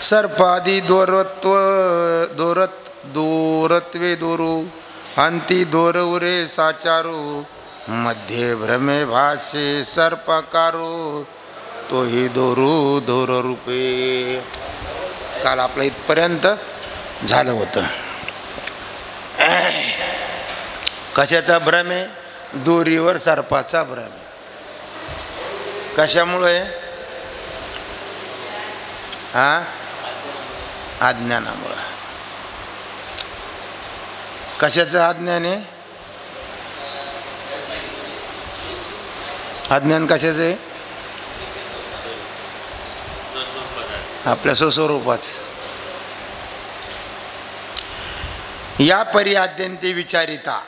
सर्पादी दोरत्वे दोरू अंती दोरवरे साचारू मध्ये भ्रमे भाषे सर्पकारो तोही दोरू दोर रूपे. काल आपलं इथपर्यंत झालं होतं. कशाचा भ्रम आहे? दोरीवर सर्पाचा भ्रम आहे. कशामुळे? अज्ञानामुळे. कशाचं अज्ञान आहे? अज्ञान कशाचं आहे? आपल्या स्वस्वरूपाच. या परी आद्यंती विचारिता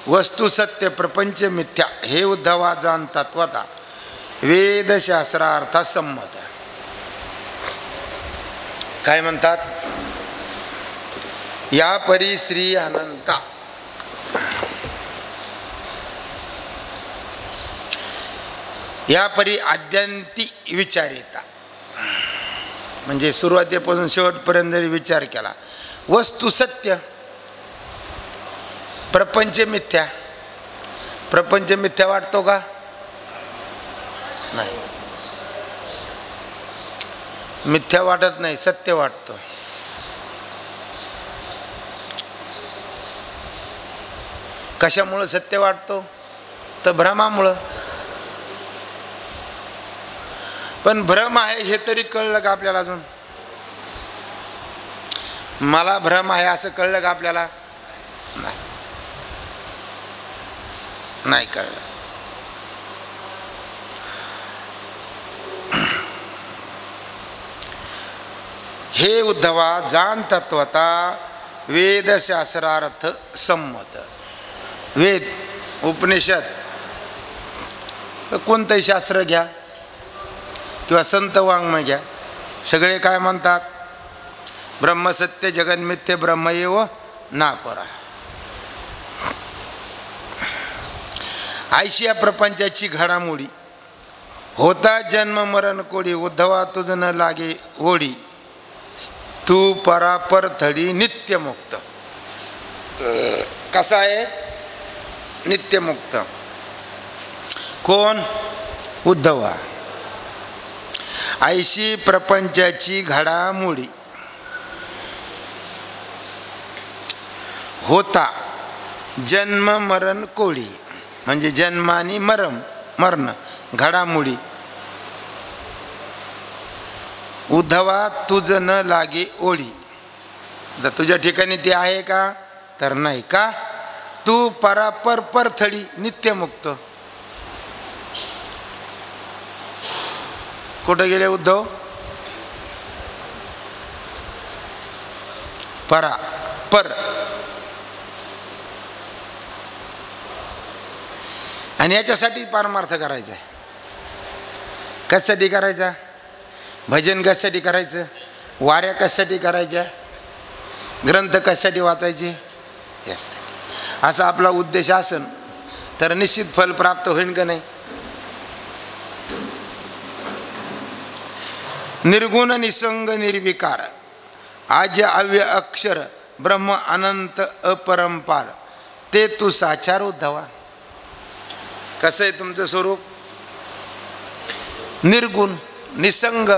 वस्तू सत्य प्रपंच मिथ्या हे उद्धवा जाण तत्वता वेदशास्त्रार्था संमत. काय म्हणतात? या परी श्री अनंता या परी आद्यंती विचारिता म्हणजे सुरुवातीपासून शेवटपर्यंत जरी विचार केला. वस्तू सत्य प्रपंच मिथ्या. प्रपंच मिथ्या वाटतो का? नाही, मिथ्या वाटत नाही, सत्य वाटतो. कशामुळं सत्य वाटतो? तर भ्रमामुळं. पण भ्रम आहे हे तरी कळलं का आपल्याला? अजून मला भ्रम आहे असं कळलं का आपल्याला? नाही, नाही कळलं. हे उद्धवा जाण तत्वता वेदशास्त्रार्थ संमत. वेद उपनिषद कोणतंही शास्त्र घ्या किंवा संत वाङ्मय घ्या, सगळे काय म्हणतात? ब्रह्मसत्य जगन्मिथ्य ब्रह्मैव नापरा. आयशिया प्रपंचाची घडामोडी होता जन्म मरण कोडी उद्धवा तुझ न लागे ओढी तू परापर थडी नित्यमुक्त. कसा आहे? नित्यमुक्त. कोण? उद्धवा. आयशी प्रपंचाची घडामोडी होता जन्म मरण कोळी म्हणजे जन्मानी मरण घडामोडी. उद्धवा तुझ न लागे ओळी. तर तुझ्या ठिकाणी ती आहे का? तर नाही. का? तू परापर परथडी नित्यमुक्त. कुठे गेले उद्धव? परा पर. आणि याच्यासाठी पारमार्थ करायचा आहे. कशासाठी करायचा? भजन कशासाठी करायचं? वाऱ्या कशासाठी करायच्या? ग्रंथ कशासाठी वाचायचे? यासाठी. असा आपला उद्देश असेल तर निश्चित फल प्राप्त होईल का नाही? निर्गुण निसंग निर्विकार आज्य अव्य अक्षर ब्रह्म अनंत अपरंपार ते तू साचार उद्धवा. कसं आहे तुमचं स्वरूप? निर्गुण निसंग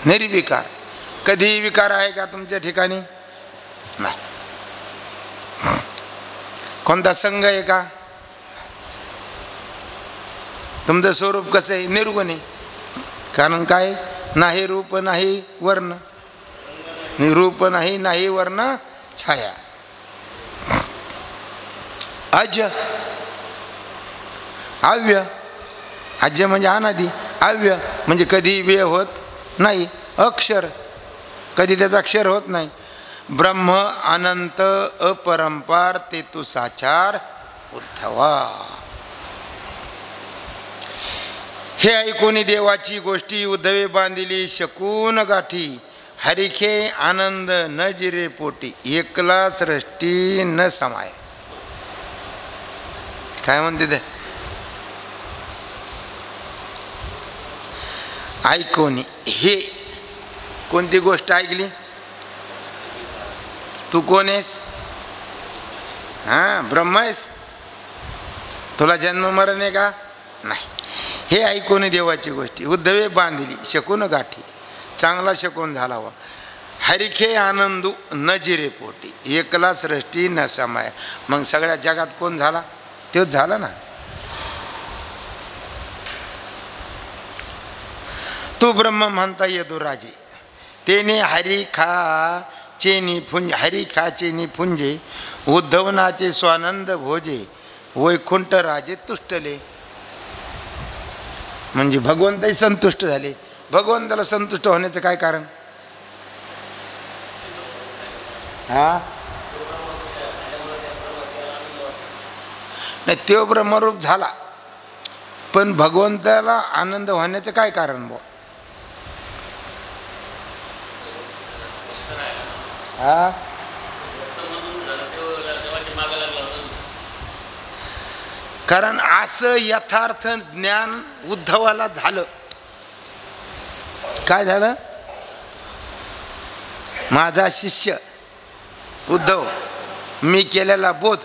निर्विकार. कधी विकार आहे का तुमच्या ठिकाणी? नाही. कोणता संग आहे का? तुमचं स्वरूप कसं आहे? निर्गुण आहे. कारण काय? नाही रूप नाही वर्ण. रूप नाही, नाही वर्ण छाया. अज अव्य. अज्य म्हणजे अनादि. अव्य म्हणजे कधी व्यय होत नाही. अक्षर कधी त्याचा अक्षर होत नाही. ब्रह्म अनंत अपरंपार ते तू साचार उद्धवा. हे ऐकून देवाची गोष्टी उद्धवे बांधिली शकून गाठी हरिखे आनंद न जिरे पोटी एकला सृष्टी न समाय. काय म्हणते ते? ऐकून हे कोणती गोष्ट ऐकली? तू कोण आहेस? हां, ब्रह्म आहेस. तुला जन्म मरण आहे का? नाही. हे ऐकून देवाची गोष्टी उद्धवे बांधली शकून गाठी, चांगला शकून झाला वा. हरिखे आनंदू न जिरे पोटी, एकला सृष्टी न समाय. मग सगळ्या जगात कोण झाला? तोच झाला ना. तू ब्रह्म म्हणता येतो राजे, तेने हरिखाचे निपुंज, हरिखाचे निपुंजे, उद्धवनाचे स्वानंद भोजे, वैकुंठ राजे तुष्टले. म्हणजे भगवंतही संतुष्ट झाले. भगवंताला संतुष्ट होण्याचं काय कारण? हा नाही, तो ब्रह्मरूप झाला, पण भगवंताला आनंद होण्याचं काय कारण? बुवा हा, कारण असं यथार्थ ज्ञान उद्धवाला झालं. काय झालं? माझा शिष्य उद्धव, मी केलेला बोध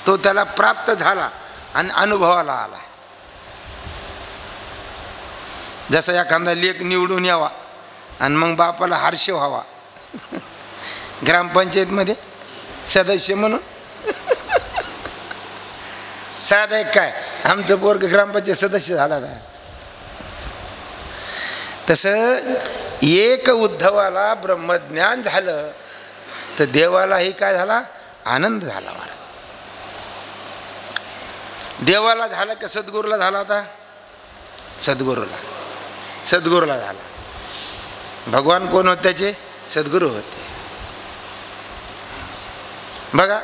तो त्याला प्राप्त झाला आणि अनुभवाला आला. जसा एखादा लेख निवडून यावा आणि मग बापाला हर्ष व्हावा ग्रामपंचायतमध्ये सदस्य म्हणून. साधा एक काय, आमचं पोरग ग्रामपंचायत सदस्य झाला. तसं एक उद्धवाला ब्रह्मज्ञान झालं तर देवालाही काय झाला? आनंद झाला. महाराज, देवाला झाला का सद्गुरूला झाला? आता सद्गुरूला झाला. भगवान कोण होते? त्याचे सद्गुरू होते. बघा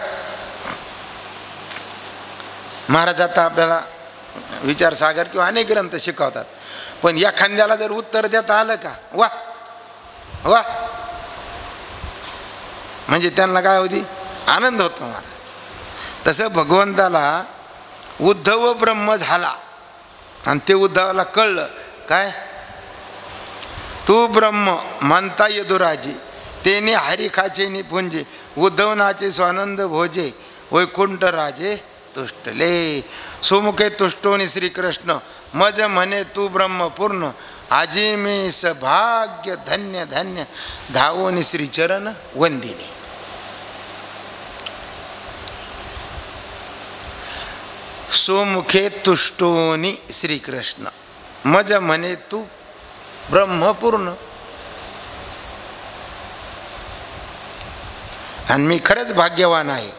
महाराज आता आपल्याला विचारसागर किंवा अनेक ग्रंथ शिकवतात, पण या खांद्याला जर उत्तर देता आलं का, वा वा, म्हणजे त्यांना काय होती? आनंद होतो महाराज. तसं भगवंताला उद्धव ब्रह्म झाला आणि ते उद्धवाला कळलं काय? तू ब्रह्म म्हणता यदुराजी, तेने हरिखाचे निपुंजे, उद्धवनाचे स्वानंद भोजे, वैकुंठ राजे तुष्टले. सुमुखे तुष्टोनी श्रीकृष्ण, मज म्हणे तू ब्रह्म पूर्ण, आजी मी सभाग्य धन्य धन्य, धावोनी श्रीचरण वंदिने. सुमुखे तुष्टोनी श्रीकृष्ण, मज म्हणे तू ब्रह्मपूर्ण, आणि मी खरंच भाग्यवान आहे.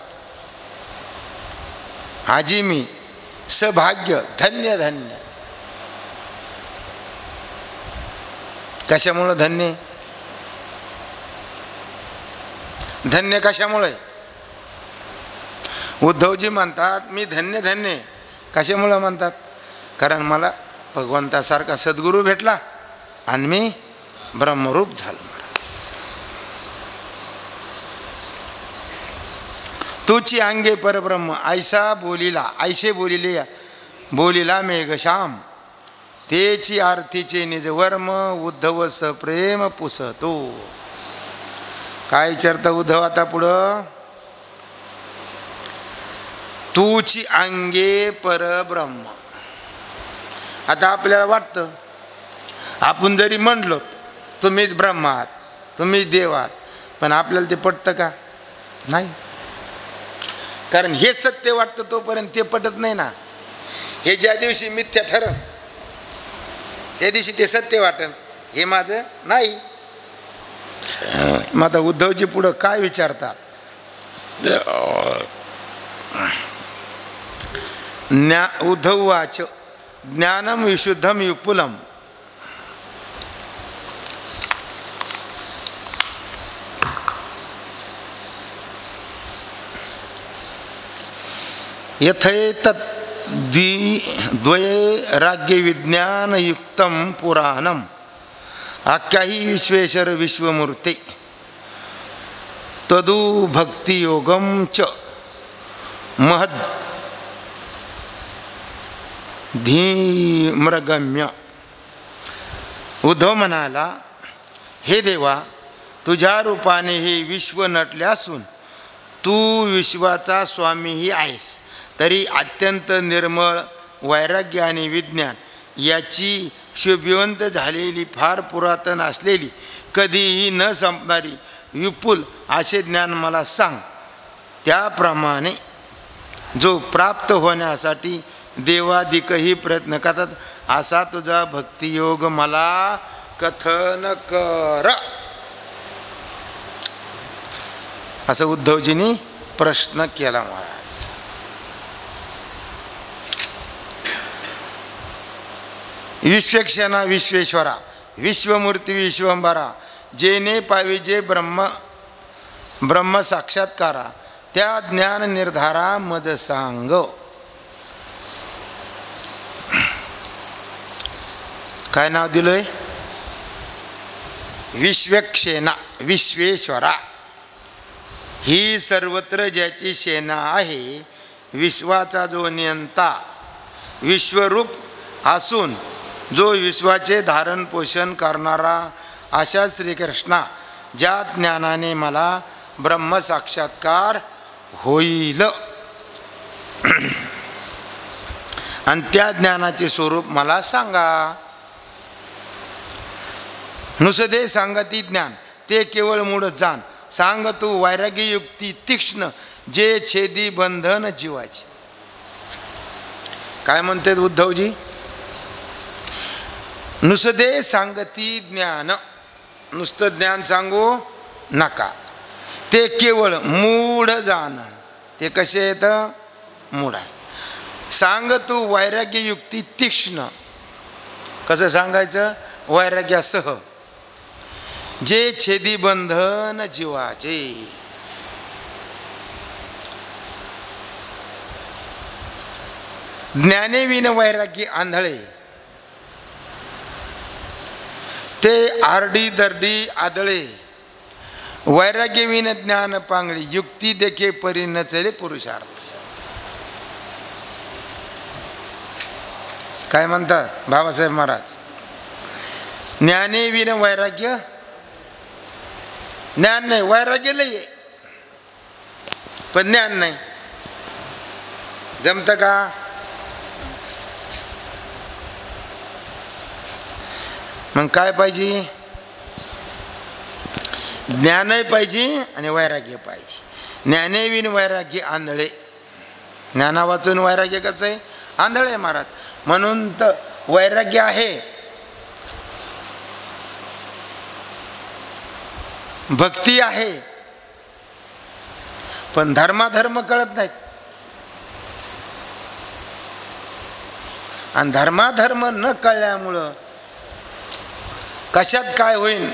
आजी मी सभाग्य धन्य धन्य. कशामुळं धन्य? धन्य कशामुळे? उद्धवजी म्हणतात मी धन्य धन्य. कशामुळं म्हणतात? कारण मला भगवंतासारखा सद्गुरू भेटला आणि मी ब्रह्मरूप झालो. तुची अंगे परब्रह्म ऐसा बोलिला, ऐसे बोलिले बोलिला मेघश्याम, तेची आरतीचे निजवर्म, उद्धव सप्रेम पुसतो. काय विचारता उद्धव आता पुढं? तुची अंगे परब्रह्म. आता आपल्याला वाटतं, आपण जरी म्हणलो तुम्हीच ब्रह्म आहात, तुम्हीच देव आहात, पण आपल्याला ते पटतं का? नाही. कारण हे सत्य वाटतं तोपर्यंत ते पटत नाही ना. हे ज्या दिवशी मिथ्या ठरण त्या दिवशी ते सत्य वाटन. हे माझं नाही. मग आता उद्धवजी पुढं काय विचारतात? उद्धव वाच ज्ञानम विशुद्धम विपुलम, यथेतत् द्वैराग्य विज्ञानयुक्तं पुराणम, आख्याही विश्वेश्वर विश्वमूर्ते, तदु भक्ति योगम च महद धीम्रगम्य. उद्धव म्हणाला हे देवा, तुझ्या रूपाने हे विश्व नटले असून तू विश्वाचा स्वामीही आहेस, तरी अत्यंत निर्मळ वैराग्य आणि विज्ञान याची शुभवंत झालेली, फार पुरातन असलेली, कधीही न संपणारी विपुल असे ज्ञान मला सांग. त्याप्रमाणे जो प्राप्त होण्यासाठी देवादिकही प्रयत्न करतात, असा तुझा भक्तियोग मला कथन कर. असं उद्धवजींनी प्रश्न केला महाराज. विश्वेक्षणा विश्वेश्वरा, विश्वमूर्ती विश्वंभरा, जेने पाविजे ब्रह्म साक्षात्कारा, त्या ज्ञान निर्धारा मज सांग. काय नाव दिलंय? विश्वेक्षणा विश्वेश्वरा. ही सर्वत्र ज्याची सेना आहे, विश्वाचा जो नियंता, विश्वरूप असून जो विश्वाचे धारण पोषण करणारा, अशा श्रीकृष्णा, ज्या ज्ञानाने मला ब्रह्मसाक्षात्कार होईल आणि त्या ज्ञानाचे स्वरूप मला सांगा. नुसते सांगती ज्ञान ते केवळ मूढ जाण, सांग तू वैराग्ययुक्ती तीक्ष्ण, जे छेदी बंधन जीवाचे. काय म्हणतात उद्धवजी? नुसते सांगती ज्ञान, नुसतं ज्ञान सांगू नका, ते केवळ मूढ जाण. ते कसे येतं? मूढ आहे. सांग तू वैराग्ययुक्ती तीक्ष्ण. कसं सांगायचं? वैराग्यासह, जे छेदी बंधन जीवाचे. ज्ञानेविन वैराग्य आंधळे, ते आरडी दरडी आदळे. वैराग्यविन ज्ञान पांगळी, युक्ती देखे परी न चले पुरुषार्थ. काय म्हणतात बाबासाहेब महाराज? ज्ञानेविन वैराग्य, ज्ञान नाही, वैराग्य लय आहे पण ज्ञान नाही. जमतं का? मग काय पाहिजे? ज्ञानही पाहिजे आणि वैराग्य पाहिजे. ज्ञानेविन वैराग्य आंधळे. ज्ञाना वाचून वैराग्य कसं आहे? आंधळे महाराज. म्हणून तर वैराग्य आहे, भक्ती आहे, पण धर्माधर्म कळत नाहीत. आणि धर्माधर्म न कळल्यामुळं कशात काय होईल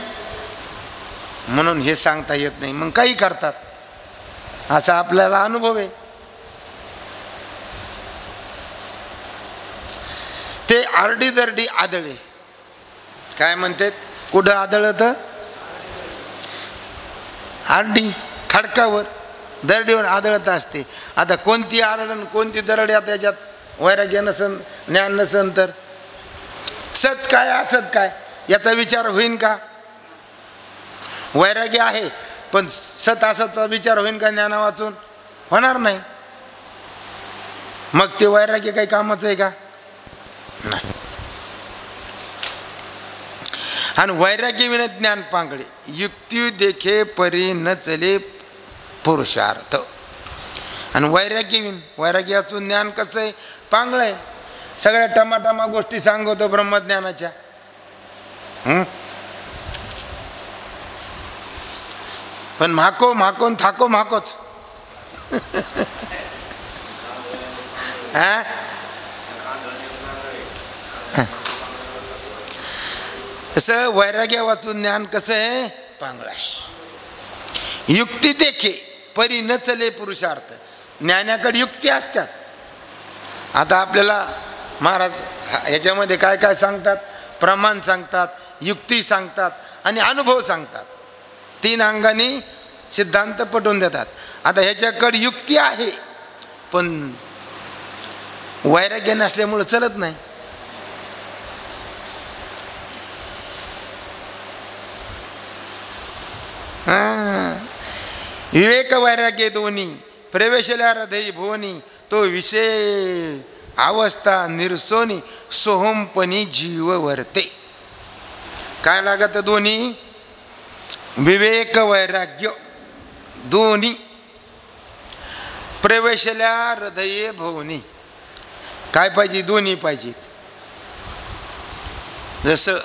म्हणून हे सांगता येत नाही. मग काही करतात, असा आपल्याला अनुभव आहे. ते आरडी दरडी आदळे. काय म्हणतात? कुठं आदळत? आरडी खडकावर, दरडीवर आदळत असते. आता कोणती आरडण कोणती दरडी? आता याच्यात वैराग्य नसन, ज्ञान नसन तर सत काय असत काय याचा विचार होईन का? वैराग्य आहे पण सत असतचा विचार होईन का? ज्ञाना वाचून होणार नाही. मग ते वैराग्य काही कामाचं आहे का? नाही. आणि वैराग्य विन ज्ञान पांगळे, युक्ती देखे परी न चले पुरुषार्थ. आणि वैराग्य असून ज्ञान कसं आहे? पांगळ आहे. सगळ्या टमाटमा गोष्टी सांगतो ब्रह्मज्ञानाच्या. पण म्हाकोन थाको म्हाकोच. तसं वैराग्य वाचून ज्ञान कसं आहे? पांगळ आहे. युक्ती देखे परी न चले पुरुषार्थ. ज्ञानाकडे युक्ती असतात. आता आपल्याला महाराज ह्याच्यामध्ये काय काय सांगतात? प्रमाण सांगतात, युक्ती सांगतात आणि अनुभव सांगतात. 3 अंगांनी सिद्धांत पटवून देतात. आता ह्याच्याकडे युक्ती आहे पण वैराग्य नसल्यामुळं चलत नाही. विवेक वैराग्य दोन्ही प्रवेशल्या हृदयी भुवनी, तो विषय अवस्था निर्सोनी, सोहमपणी जीव वर्ते. काय लागत दोन्ही? विवेक वैराग्य दोन्ही प्रवेशल्या हृदये भुवनी. काय पाहिजे? दोन्ही पाहिजेत. जसं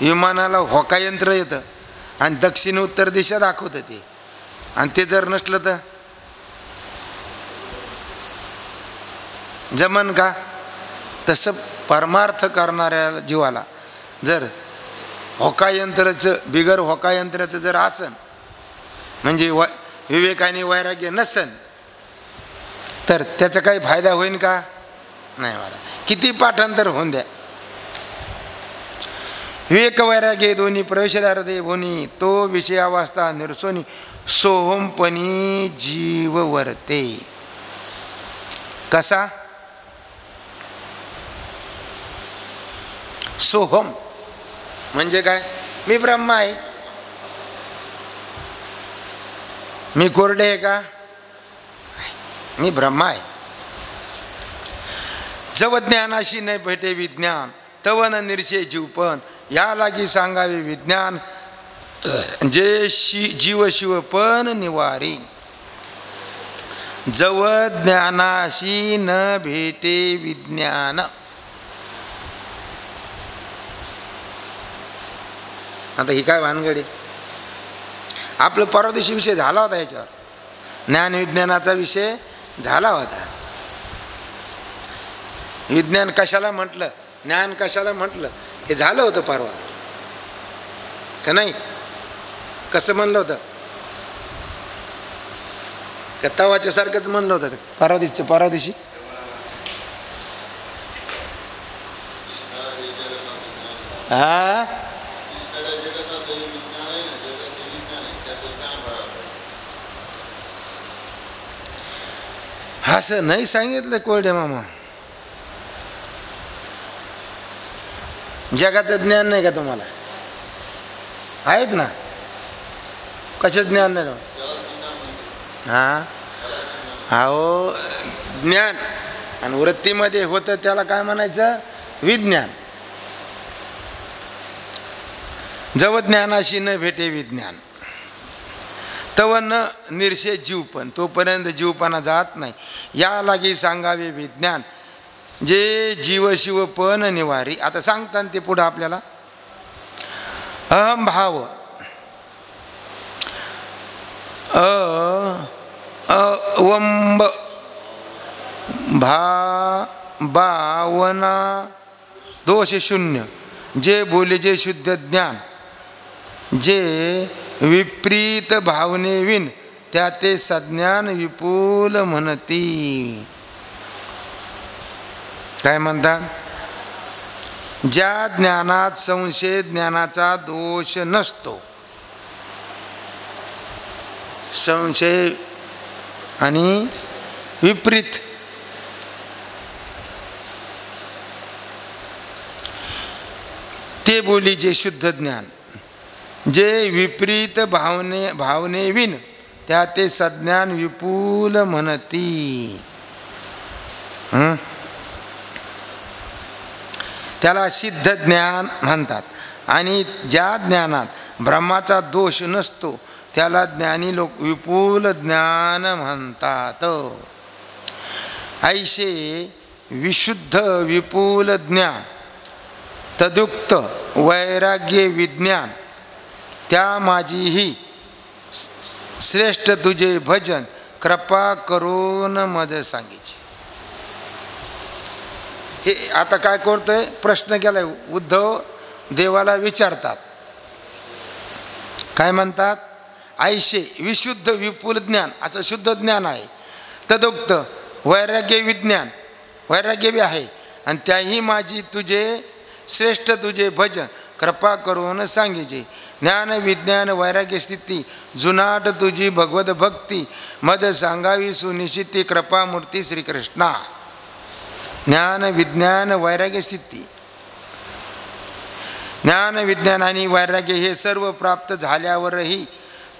विमानाला होकायंत्र येतं आणि दक्षिण उत्तर दिशा दाखवतं ते, आणि ते जर नसलं तर जमन का? तसं परमार्थ करणाऱ्या जीवाला जर होकायंत्राचं बिगर होकायंत्राचं जर आसन म्हणजे विवेक आणि वैराग्य नसन तर त्याचा काही फायदा होईल का? नाही. मला किती पाठांतर होऊन द्या. विवेक वैराग्य दोन्ही प्रवेशल्या हृदय भुवनी, तो विषय अवस्था निर्सोनी, सोहमपणी जीव वर्ते. कसा? सोहम म्हणजे काय? मी ब्रह्म आहे. मी कोरडे आहे का? मी ब्रह्म आहे. जव ज्ञानाशी न भेटे विज्ञान, तव न निर्षय जीवपण, या लागी सांगावे विज्ञान, जे जीव शिवपण निवारी. जव ज्ञानाशी न भेटे विज्ञान. आता ही काय भानगडी? आपलं परवा दिवशी विषय झाला होता, याच्यावर ज्ञान विज्ञानाचा विषय झाला होता. विज्ञान कशाला म्हटलं, ज्ञान कशाला म्हटलं, हे झालं होतं परवा का नाही? कसं म्हणलं होतं? का तवाच्या सारखंच म्हणलं होतं परवा दिवशी? हा, असं नाही सांगितलं कोरडे मामा. जगाचं ज्ञान नाही का तुम्हाला? आहेत ना. कशाचं ज्ञान नाही? हा, अहो ज्ञान आणि वृत्तीमध्ये होतं त्याला काय म्हणायचं? विज्ञान. जव ज्ञानाशी न भेटे विज्ञान, तव न निर्षय जीवपण, तोपर्यंत जीवपणा जात नाही. या लागी सांगावे विज्ञान, जे जीव शिवपण निवारी. आता सांगतात ते पुढं आपल्याला. अहम भाव अवंब भावना दोष शून्य, जे बोले जे शुद्ध ज्ञान, जे विपरीत भावने विन, त्या ते सज्ञान विपुल म्हणती. काय म्हणतात? ज्या ज्ञानात संशय ज्ञानाचा दोष नसतो, संशय आणि विपरीत, ते बोली जे शुद्ध ज्ञान, जे विपरीत भावने विन, त्या ते सज्ञान विपुल म्हणती. त्याला सिद्ध ज्ञान म्हणतात. आणि ज्या ज्ञानात ब्रह्माचा दोष नसतो त्याला ज्ञानी लोक विपुल ज्ञान म्हणतात. ऐशे विशुद्ध विपुल ज्ञान, तदुक्त वैराग्य विज्ञान, त्या माझीही श्रेष्ठ तुझे भजन, कृपा करून मज सांगितले. हे आता काय करतोय? प्रश्न केलाय. उद्धव देवाला विचारतात. काय म्हणतात? ऐशे विशुद्ध विपुल ज्ञान, असं शुद्ध ज्ञान आहे. तदुक्त वैराग्य विज्ञान, वैराग्य बी आहे. आणि त्याही माझी तुझे श्रेष्ठ तुझे भजन, कृपा करून सांगिजे. ज्ञान विज्ञान वैराग्य स्थिती, जुनाट तुझी भगवत भक्ती, मद सांगावी सुनिश्चिती, कृपा मूर्ती श्रीकृष्णा. ज्ञान विज्ञान वैराग्य स्थिती, ज्ञान विज्ञान आणि वैराग्य हे सर्व प्राप्त झाल्यावरही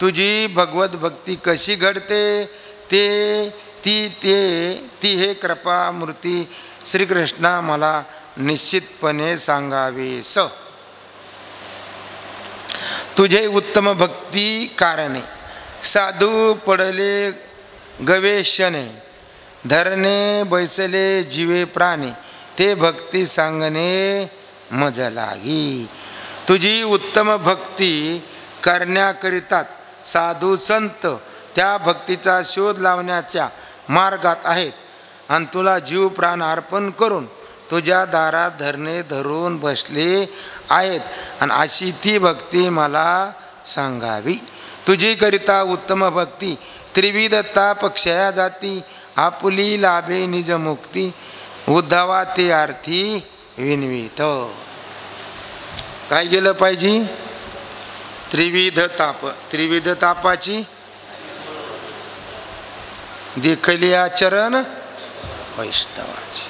तुझी भगवत भक्ती कशी घडते ती हे कृपामूर्ती श्रीकृष्णा मला निश्चितपणे सांगावेस. तुझे उत्तम भक्ती कारणे साधू पडले गवेषणे धरणे बैसले जीवे प्राणी ते भक्ती सांगणे मज लागी. तुझी उत्तम भक्ती करण्याकरिताच साधू संत त्या भक्तीचा शोध लावण्याच्या मार्गात आहेत आणि तुला जीव प्राण अर्पण करून तुझ्या दारात धरणे धरून बसले आहेत आणि अशी ती भक्ती मला सांगावी. तुझी करिता उत्तम भक्ती त्रिविध ताप क्षया जाती आपुली लाभे निज मुक्ती उद्धवा ते अर्थी विनवित. काय गेलं पाहिजे? त्रिविध ताप. त्रिविध तापाची देखली आचरण वैष्णवाची.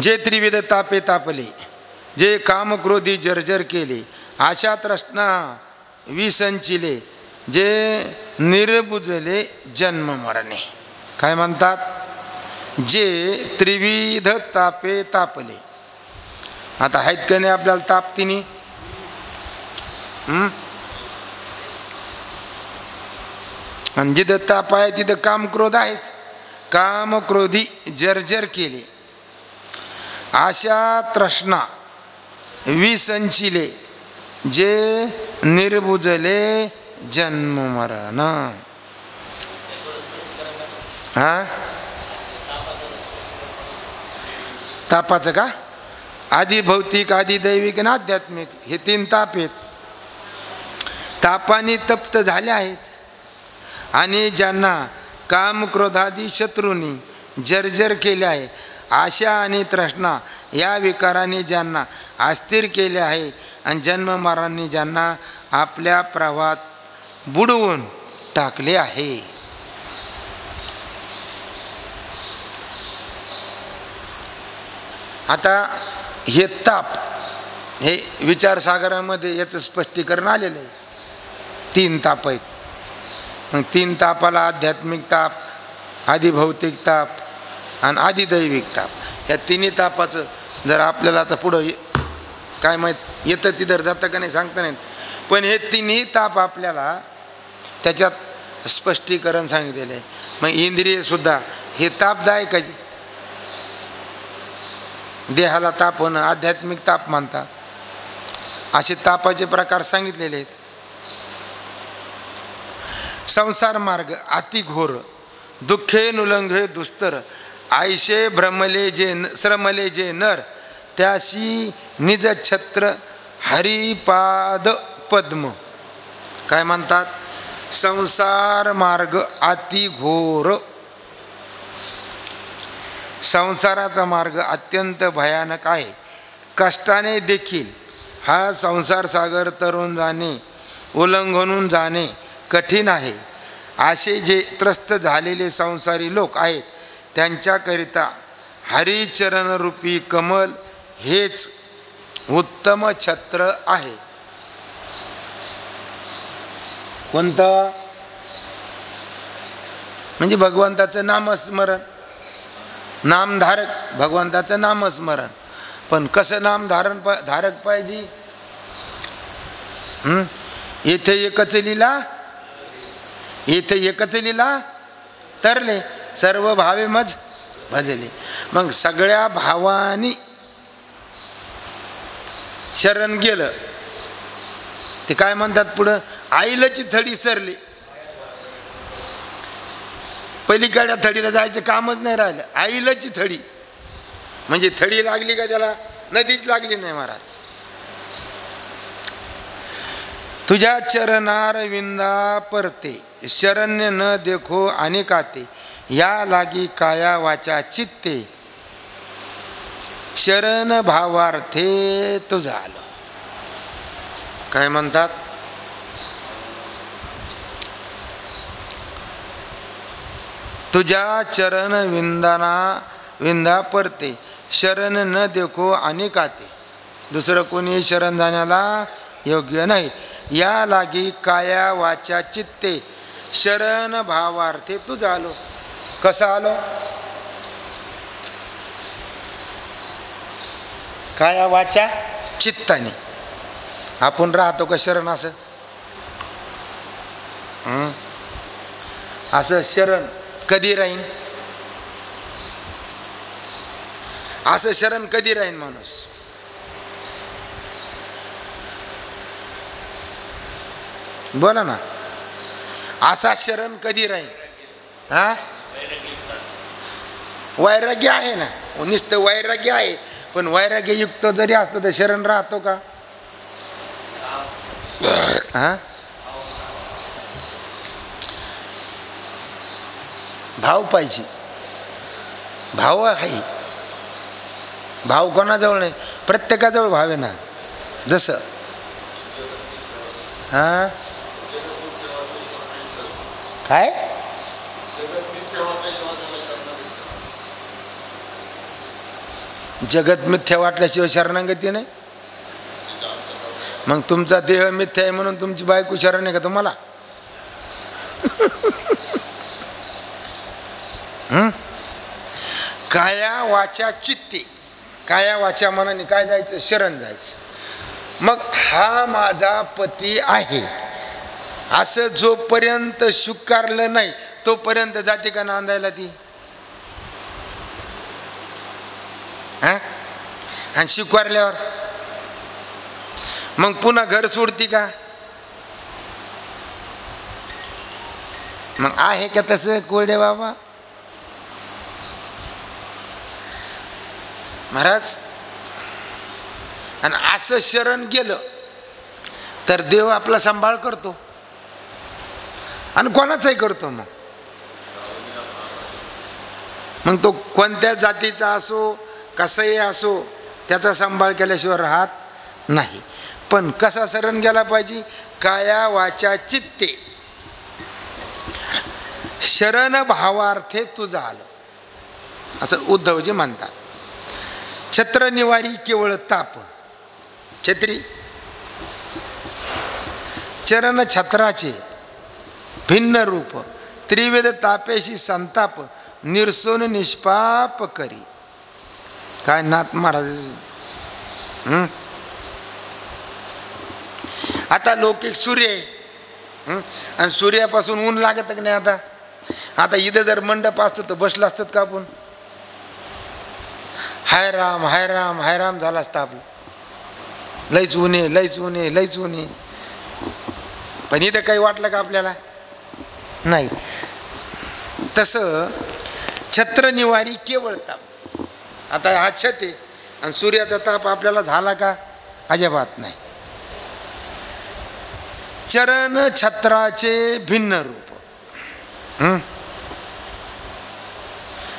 जे त्रिविध तापे तापले, जे काम क्रोधी जर्जर केले, आशा तृष्णा विसंचिले, जे निर्बुजले जन्म मरणे. काय म्हणतात? जे त्रिविध तापे तापले. आता आहेत का नाही आपल्याला ताप तिन्ही? आणि जिथं ताप आहे तिथं काम क्रोध आहेच. काम क्रोधी जर्जर केले, आशा तृष्णा विसंचिले, जे निर्बुजले जन्म मरण. हा तापाचं का? आधी भौतिक, आधी दैविक आणि आध्यात्मिक हे तीन ताप आहेत. तापाने तप्त झाले आहेत आणि ज्यांना काम क्रोधादी शत्रूंनी जर्जर केले आहे, आशा आणि तृष्णा या विकाराने ज्यांना अस्थिर केले आहे आणि जन्म मरणाने ज्यांना आपल्या प्रवाहात बुडवून टाकले आहे. आता हे ताप हे विचारसागरामध्ये याचं स्पष्टीकरण आलेलं आहे. तीन ताप आहेत. मग तीन तापाला आध्यात्मिक ताप, आधी भौतिक ताप आणि आधी दैविक ताप. ह्या तिन्ही तापाचं जर आपल्याला आता पुढं काय माहीत येतं तिथं जातं का नाही सांगता नाही, पण हे तिन्ही ताप आपल्याला त्याच्यात स्पष्टीकरण सांगितलेलं आहे. मग इंद्रियसुद्धा हे तापदायक आहे. देहाला ताप होणं आध्यात्मिक ताप म्हणतात. असे तापाचे प्रकार सांगितलेले आहेत. संसार मार्ग अति घोर दुःखे नुलंघे दुस्तर आयशे भ्रमले जे श्रमले जे नर त्याशी निज छत्र हरिपाद पद्म. काय म्हणतात? संसार मार्ग अति घोर. संसाराचा मार्ग अत्यंत भयानक आहे. कष्टाने देखील हा संसार सागर तरुण जाणे, उल्लंघनून जाणे कठीण आहे. असे जे त्रस्त झालेले संसारी लोक आहेत त्यांच्याकरिता हरिचरणरूपी कमल हेच उत्तम छत्र आहे. कोणतं? म्हणजे भगवंताचं नामस्मरण, नामधारक भगवंताचं नामस्मरण. पण कसं धारक पाहिजे? येथे एकच लीला, येथे एकच लीला तरले सर्व भावे मज भजले. मग सगळ्या भावानी शरण गेलं ते काय म्हणतात पुढं? आईलाची थडी सरली. पलीकडच्या थडीला जायचं कामच नाही राहिलं. आईलाची थडी म्हणजे थडी लागली का त्याला? नदीच लागली नाही महाराज. तुझ्या चरणार विंदा परते शरण्य न देखो अनेकाते या लागी काया वाचा चित्ते शरण भावार्थे तुझं आलं. काय म्हणतात? तुझ्या चरण विंदा परते शरण न देखो अनेकाते, दुसरं कोणी शरण जाण्याला योग्य नाही. या लागी काया वाचा चित्ते शरण भावार्थे तुझ आलो. कसं आलो? काया वाचा चित्ताने. आपण राहतो का शरण असं? असं शरण कधी राहीन? असं शरण कधी राहीन माणूस? बोला ना. असा शरण कधी राहील? हा, वैराग्य आहे ना, नुसतं वैराग्य आहे, पण वैराग्ययुक्त जरी असतं तर शरण राहतो का? हा, भाव पाहिजे. भाव आहे. भाव कोणाजवळ नाही? प्रत्येकाजवळ भाव आहे ना. जसं हा काय जगत मिथ्या वाटल्याशिवाय शरणागती नाही. मग तुमचा देह मिथ्या आहे म्हणून तुमची बायको शरण आहे का तुम्हाला? काया वाचा चित्ते, काया वाचा मनाने काय जायचं? शरण जायचं. मग हा माझा पती आहे असं जोपर्यंत स्वीकारलं नाही तोपर्यंत जाते का नांदायला ती? हा, आणि स्वीकारल्यावर मग पुन्हा घर सोडती का? मग आहे का तसं कोरडे बाबा? महाराज, आणि असं शरण गेलं तर देव आपला सांभाळ करतो आणि कोणाचाही करतो. मग तो कोणत्या जातीचा असो कसाही असो त्याचा सांभाळ केल्याशिवाय राहत नाही. पण कसा शरण गेला पाहिजे? काया वाचा चित्ते शरण भावार्थे तुझा आलं, असं उद्धवजी म्हणतात. छत्र निवारी केवळ ताप, छत्री चरण छत्राचे भिन्न रूप, त्रिवेद तापेशी संताप निरसोन निष्पाप करी. काय नाथ महाराज. आता लौकिक सूर्य आहे आणि सूर्यापासून ऊन लागत की नाही? आता इथं जर मंडप असतं तर बसलं असतात का आपण? हाय राम हाय राम हाय राम झाला असता आपलं. लईच ऊने लईच ऊने लईच ऊने. पण इथं काही वाटलं का आपल्याला? नाही. तसं छत्र निवारी केवळ ताप. आता हा छत आहे आणि सूर्याचा ताप आपल्याला झाला का? अजिबात नाही. चरण छत्राचे भिन्न रूप.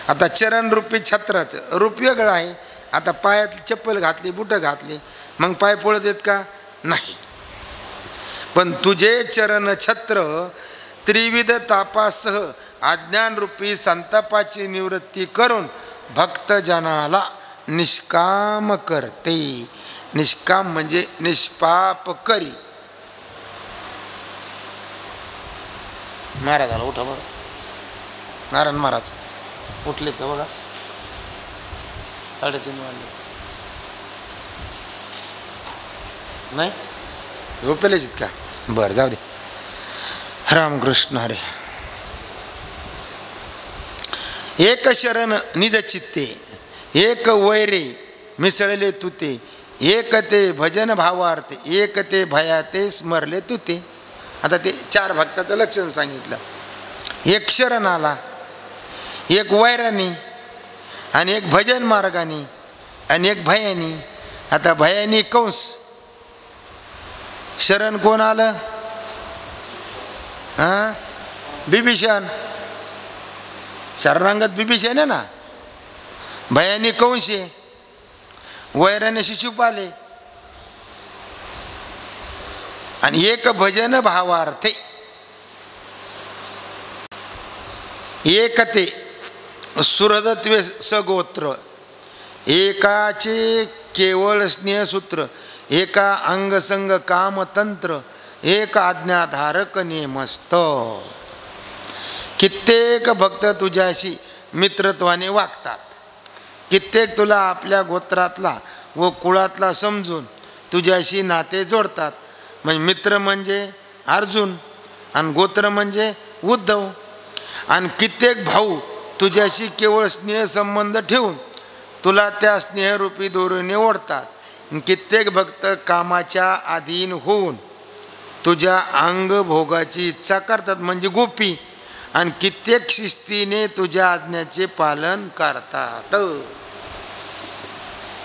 आता चरण रूपी छत्राचं रूप वेगळं आहे. आता पायात चप्पल घातली, बुटं घातली, मग पाय पळत येत का? नाही. पण तुझे चरण छत्र त्रिविध तापासह अज्ञान रूपी संतापाची निवृत्ती करून भक्तजनाला निष्काम करते. निष्काम म्हणजे निष्पाप करी. महाराजाला उठा बघा. नारायण महाराज उठले तर बघा. 3:30 वाजले नाही? झोपेलेच का? बरं जाऊ दे. रामकृष्ण हरे. एक शरण निज चित्ते, एक वैरे मिसळले तुते, एक ते भजन भावार्थे, एक ते भयाते स्मरले तुते. आता ते 4 भक्ताचं लक्षण सांगितलं. एक शरणाला, एक वैरानी, आणि एक भजन मार्गाने, आणि एक भयानी. आता भयानी कंस. शरण कोण आलं? हा, बिभीषण. शरणांगत बिभीषण आहे ना. भयानी कंस आहे, वैराने शिशुपाल आहे. आणि एक भजन भावार्थे, एक ते सुहृदत्वे सगोत्र, एकाचे केवळ स्नेहसूत्र, एका अंगसंग कामतंत्र, एक आज्ञाधारक नेमस्त. कित्येक भक्त तुझ्याशी मित्रत्वाने वागतात, कित्येक तुला आपल्या गोत्रातला व कुळातला समजून तुझ्याशी नाते जोडतात. म्हणजे मित्र म्हणजे अर्जुन आणि गोत्र म्हणजे उद्धव. आणि कित्येक भाऊ तुझ्याशी केवळ स्नेहसंबंध ठेवून तुला त्या स्नेहरूपी दोरीने ओढतात. कित्येक भक्त कामाच्या अधीन होऊन तुझ्या अंगभोगाची इच्छा करतात म्हणजे गोपी. आणि कित्येक शिस्तीने तुझ्या आज्ञेचे पालन करतात.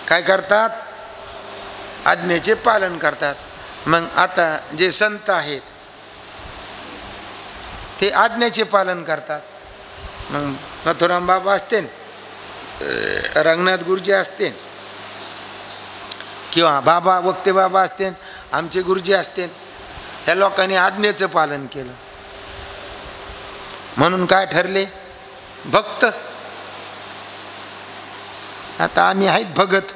काय करतात? आज्ञेचे पालन करतात. मग आता जे संत आहेत ते आज्ञेचे पालन करतात. मग नथुराम बाबा असतील, रंगनाथ गुरुजी असतील, किंवा बाबा वक्ते बाबा असतील, आमचे गुरुजी असतील, ह्या लोकांनी आज्ञेचं पालन केलं म्हणून काय ठरले? भक्त. आता आम्ही आहेत भगत.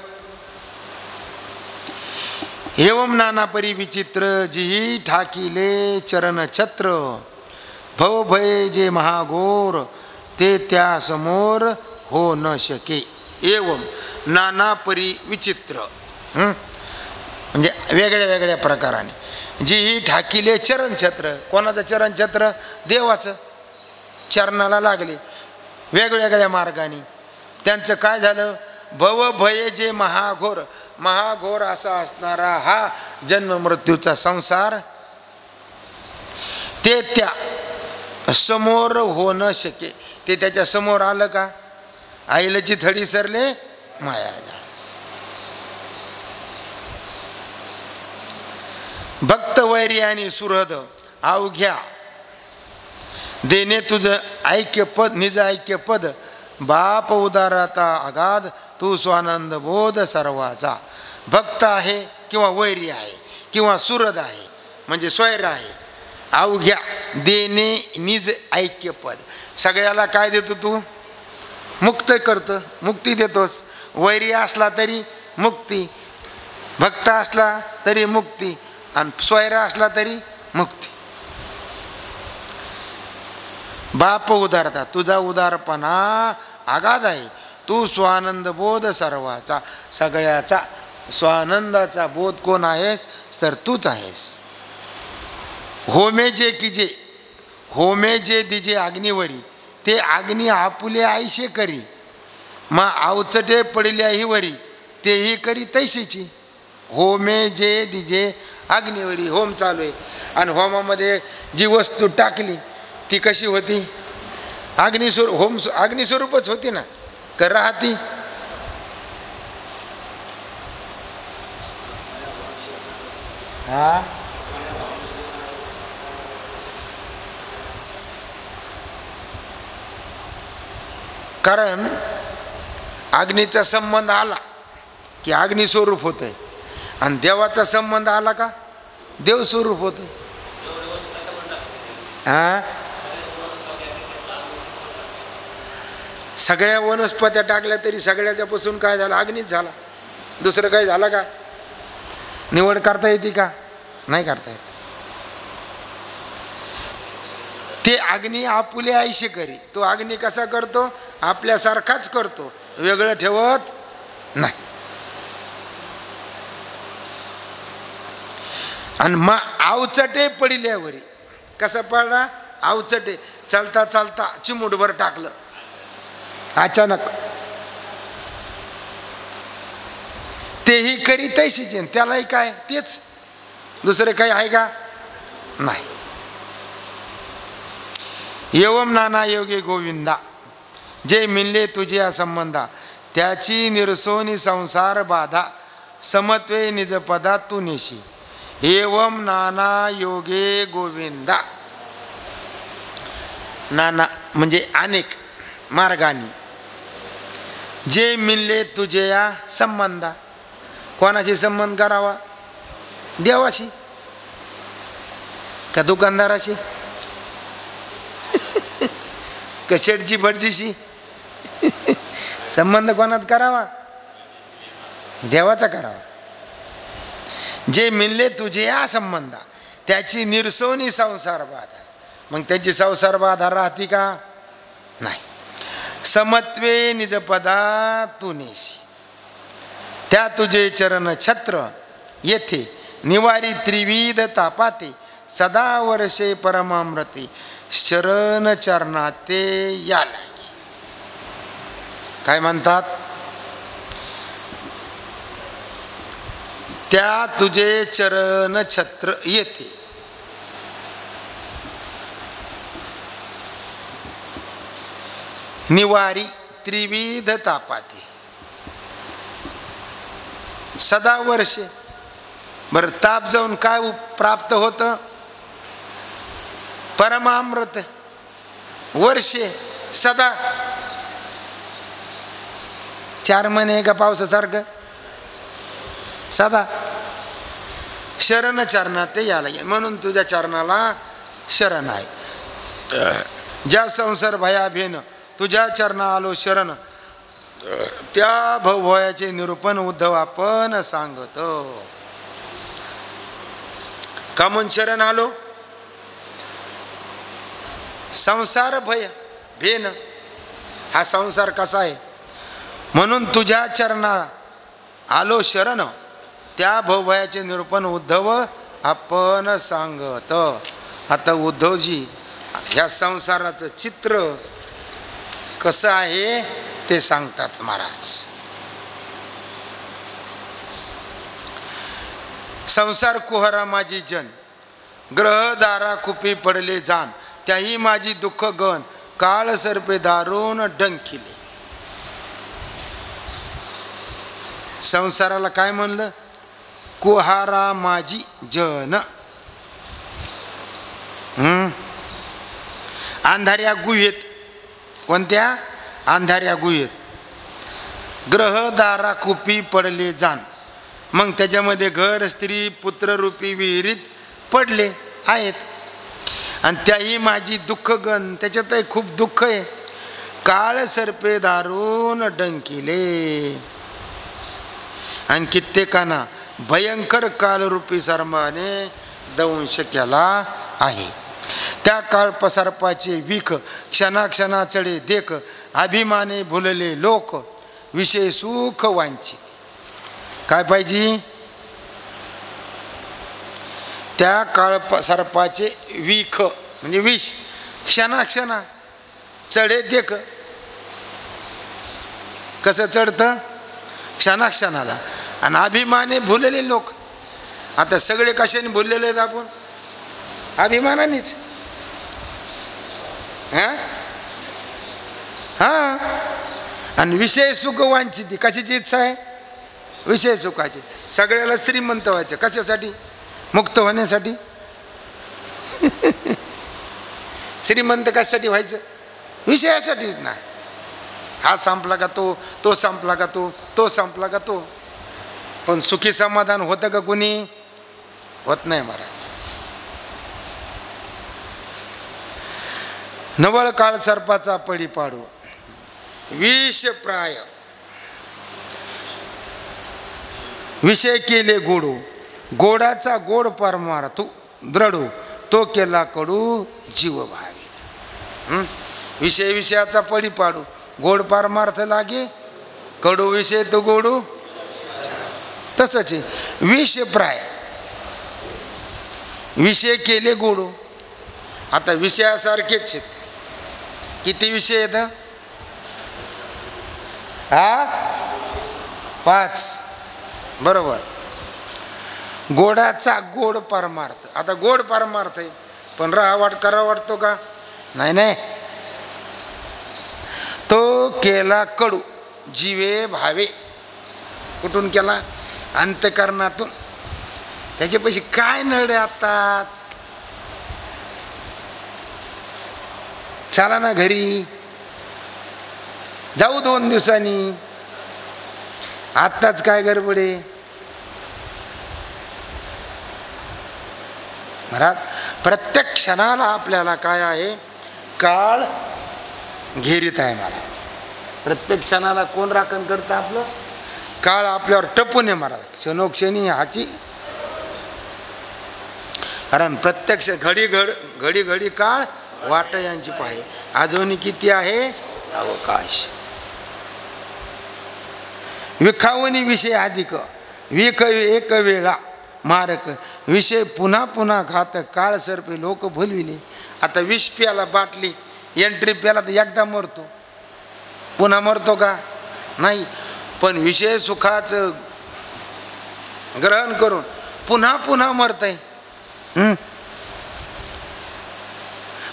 एवम नाना परी विचित्र जी ठाकिले चरण छत्र, भव भय जे महाघोर ते त्या समोर हो न शके. एवम नाना परी विचित्र, म्हणजे वेगळ्या वेगळ्या प्रकाराने. जी ठाकिले चरण छत्र, कोणाचं चरण छत्र? देवाचं. चरणाला लागले वेगवेगळ्या मार्गाने. त्यांचं काय झालं? भव भय जे महाघोर, महाघोर असा असणारा हा जन्म मृत्यूचा संसार, ते त्या समोर हो न शके. ते त्याच्या समोर आलं का? आईलची थडी सरले माया. भक्त वैरी आणि सुहृद अवघ्या देणे तुझं ऐक्यपद, निज ऐक्यपद. बाप उदारता अगाध तू स्वानंद बोध सर्वाचा. भक्त आहे किंवा वैरी आहे किंवा सुहृद आहे म्हणजे स्वैर आहे. अवघ्या देणे निज ऐक्यपद. सगळ्याला काय देतो तू? मुक्त करतो, मुक्ती देतोस. वैरी असला तरी मुक्ती, भक्त असला तरी मुक्ती, आणि स्वैरा असला तरी मुक्ती. बाप उदारता, तुझा उदारपणा आगाध आहे. तू स्वानंद बोध सर्वाचा, सगळ्याचा स्वानंदाचा बोध कोण आहेस? तर तूच आहेस. होमे जे किजे, होमे जे दिजे अग्निवरी, ते अग्नी आपुले आईशे करी. मग अवचटे पडल्याही वरी, तेही करी तैशीची. होमे जे दिजे अग्निवरी, होम चालू आहे आणि होमामध्ये जी वस्तू टाकली ती कशी होती? अग्निस्वरूप. होम अग्निस्वरूपच होती ना, कर राहती. हा, कारण अग्नीचा संबंध आला की अग्निस्वरूप होते, आणि देवाचा संबंध आला का देव स्वरूप होते. हा, सगळ्या वनस्पत्या टाकल्या तरी सगळ्याच्यापासून काय झालं? अग्नीच झाला. दुसरं काय झालं का? निवड करता येते का? नाही करता येत. ते अग्नी आपुले आईशे करी. तो अग्नी कसा करतो? आपल्यासारखाच करतो, वेगळं ठेवत नाही. आणि मग अवचटे पडिल्यावरी, कसा पडला? अवचटे. चालता चालता चिमुटभर टाकलं अचानक, तेही करी तैशीचे. त्यालाही काय? तेच. दुसरे काही आहे का? नाही. एवम नाना योगे गोविंदा, जे मिळले तुझ्या संबंधा, त्याची निरसोनी संसार बाधा, समत्वे निज पदा तू नेशी. एवम नाना योगे गोविंदा. नाना म्हणजे अनेक मार्गाने. जे मिळले तुझ्या संबंधा, कोणाशी संबंध करावा? देवाशी का दुकानदाराशी का शेठजी भटजीशी? संबंध कोणात करावा? देवाचा करावा. जे मिळले तुझे या संबंधा त्याची निरसोनी संसार बाधा. मग त्याची संसार बाधा राहती का? नाही. समत्वे निज पदा तू नेशी त्या तुझे चरण छत्र येथे निवारी त्रिविध तापाते सदा वर्षे परमामृते शरण चरणाते या लागी. काय म्हणतात? त्या तुझे चरण छत्र येथे निवारी त्रिविध तापाते सदा वर्षे. बरं, ताप जाऊन काय प्राप्त होतं? परमामृत. वर्षे सदा 4 महिने का पावसासारखं सदा. शरण चरणात याला म्हणून तुझ्या चरणाला शरण आहे. ज्या संसार भया भेन तुझ्या चरणा आलो शरण त्या भवभयाचे निरूपण उद्धव आपण सांगतो. का म्हणून शरण आलो? संसार भय भेन हा संसार कसा आहे म्हणून तुझ्या चरणा आलो शरण त्या भवभयाचे निरूपण उद्धव आपण सांगत. आता उद्धवजी ह्या संसाराचं चित्र कसं आहे ते सांगतात महाराज. संसार कुहरा माझी जन ग्रहदारा कुपी पडले जाण त्याही माझी दुःख गण काळ सर्पे दारुण डंकिले. संसाराला काय म्हणलं? कुहारा माझी जन. अंधाऱ्या गुहेत. कोणत्या? अंधाऱ्या गुहेत. ग्रहदारा कुपी पडले जाण. मग त्याच्यामध्ये घर स्त्री पुत्ररूपी विहिरीत पडले आहेत. आणि त्याही माझी दुःख गण त्याच्यातही खूप दुःख आहे. काळ सर्पे दारुण डंकिले. आणि कित्येकांना भयंकर कालरूपी सर्पाने दंश केला आहे. त्या काळपसर्पाचे विख क्षणाक्षणा चढे देख अभिमाने भुलले लोक विषय सुख वांछित. काय पाहिजे? त्या काळपसर्पाचे विख म्हणजे विष क्षणाक्षणा चढे देख. कसं चढतं? क्षणाक्षणाला. आणि अभिमाने भुललेले लोक. आता सगळे कशाने भुललेले आहेत आपण? अभिमानानेच. हा. आणि विषय सुख वांछित. कशाची इच्छा आहे? विषय सुखाची. सगळ्याला श्रीमंत व्हायचं. कशासाठी? मुक्त होण्यासाठी. श्रीमंत कशासाठी व्हायचं? विषयासाठीच ना. हा संपला का तो, तो संपला का तो, तो संपला का तो. पण सुखी समाधान होतं का कुणी? होत नाही महाराज. नवळ काळ सर्पाचा पडी पाडू विष प्राय विषय केले गोडू गोडाचा गोड परमार तू द्रढू तो केला कडू जीव भावे. विषय विषयाचा पडी पाडू गोड परमार्थ लागे कडू विषय तो गोडू. तसंच विष प्राय विषय केले गोडू. आता विषयासारखेच आहेत. किती विषय आहेत? 5. बरोबर. गोडाचा गोड परमार्थ. आता गोड परमार्थ आहे पण करा वाटतो का? नाही नाही. तो केला कडू जीवे भावे. कुठून केला? अंतकरणातून. त्याच्यापाशी काय नडे आताच. चला ना घरी जाऊ 2 दिवसांनी. आत्ताच काय गडबडे महाराज. प्रत्येक क्षणाला आपल्याला काय आहे? काळ घेरीत आहे महाराज. प्रत्येक क्षणाला कोण राखण करतं? आपलं काळ आपल्यावर टपून आहे महाराज, क्षणोक्षणी हाची. कारण प्रत्यक्ष घडी घडी काळ वाट यांची पाहे, अजून किती आहे अवकाश. विखावनी विषय अधिक, विख एक वेळा मारक, विषय पुन्हा पुन्हा घातक, काळ सरपे लोक भुलविले. आता विष प्याला बाटली एंट्री प्याला तर एकदा मरतो, पुन्हा मरतो का नाही. पण विषय सुखाचं ग्रहण करून पुन्हा पुन्हा मरतंय.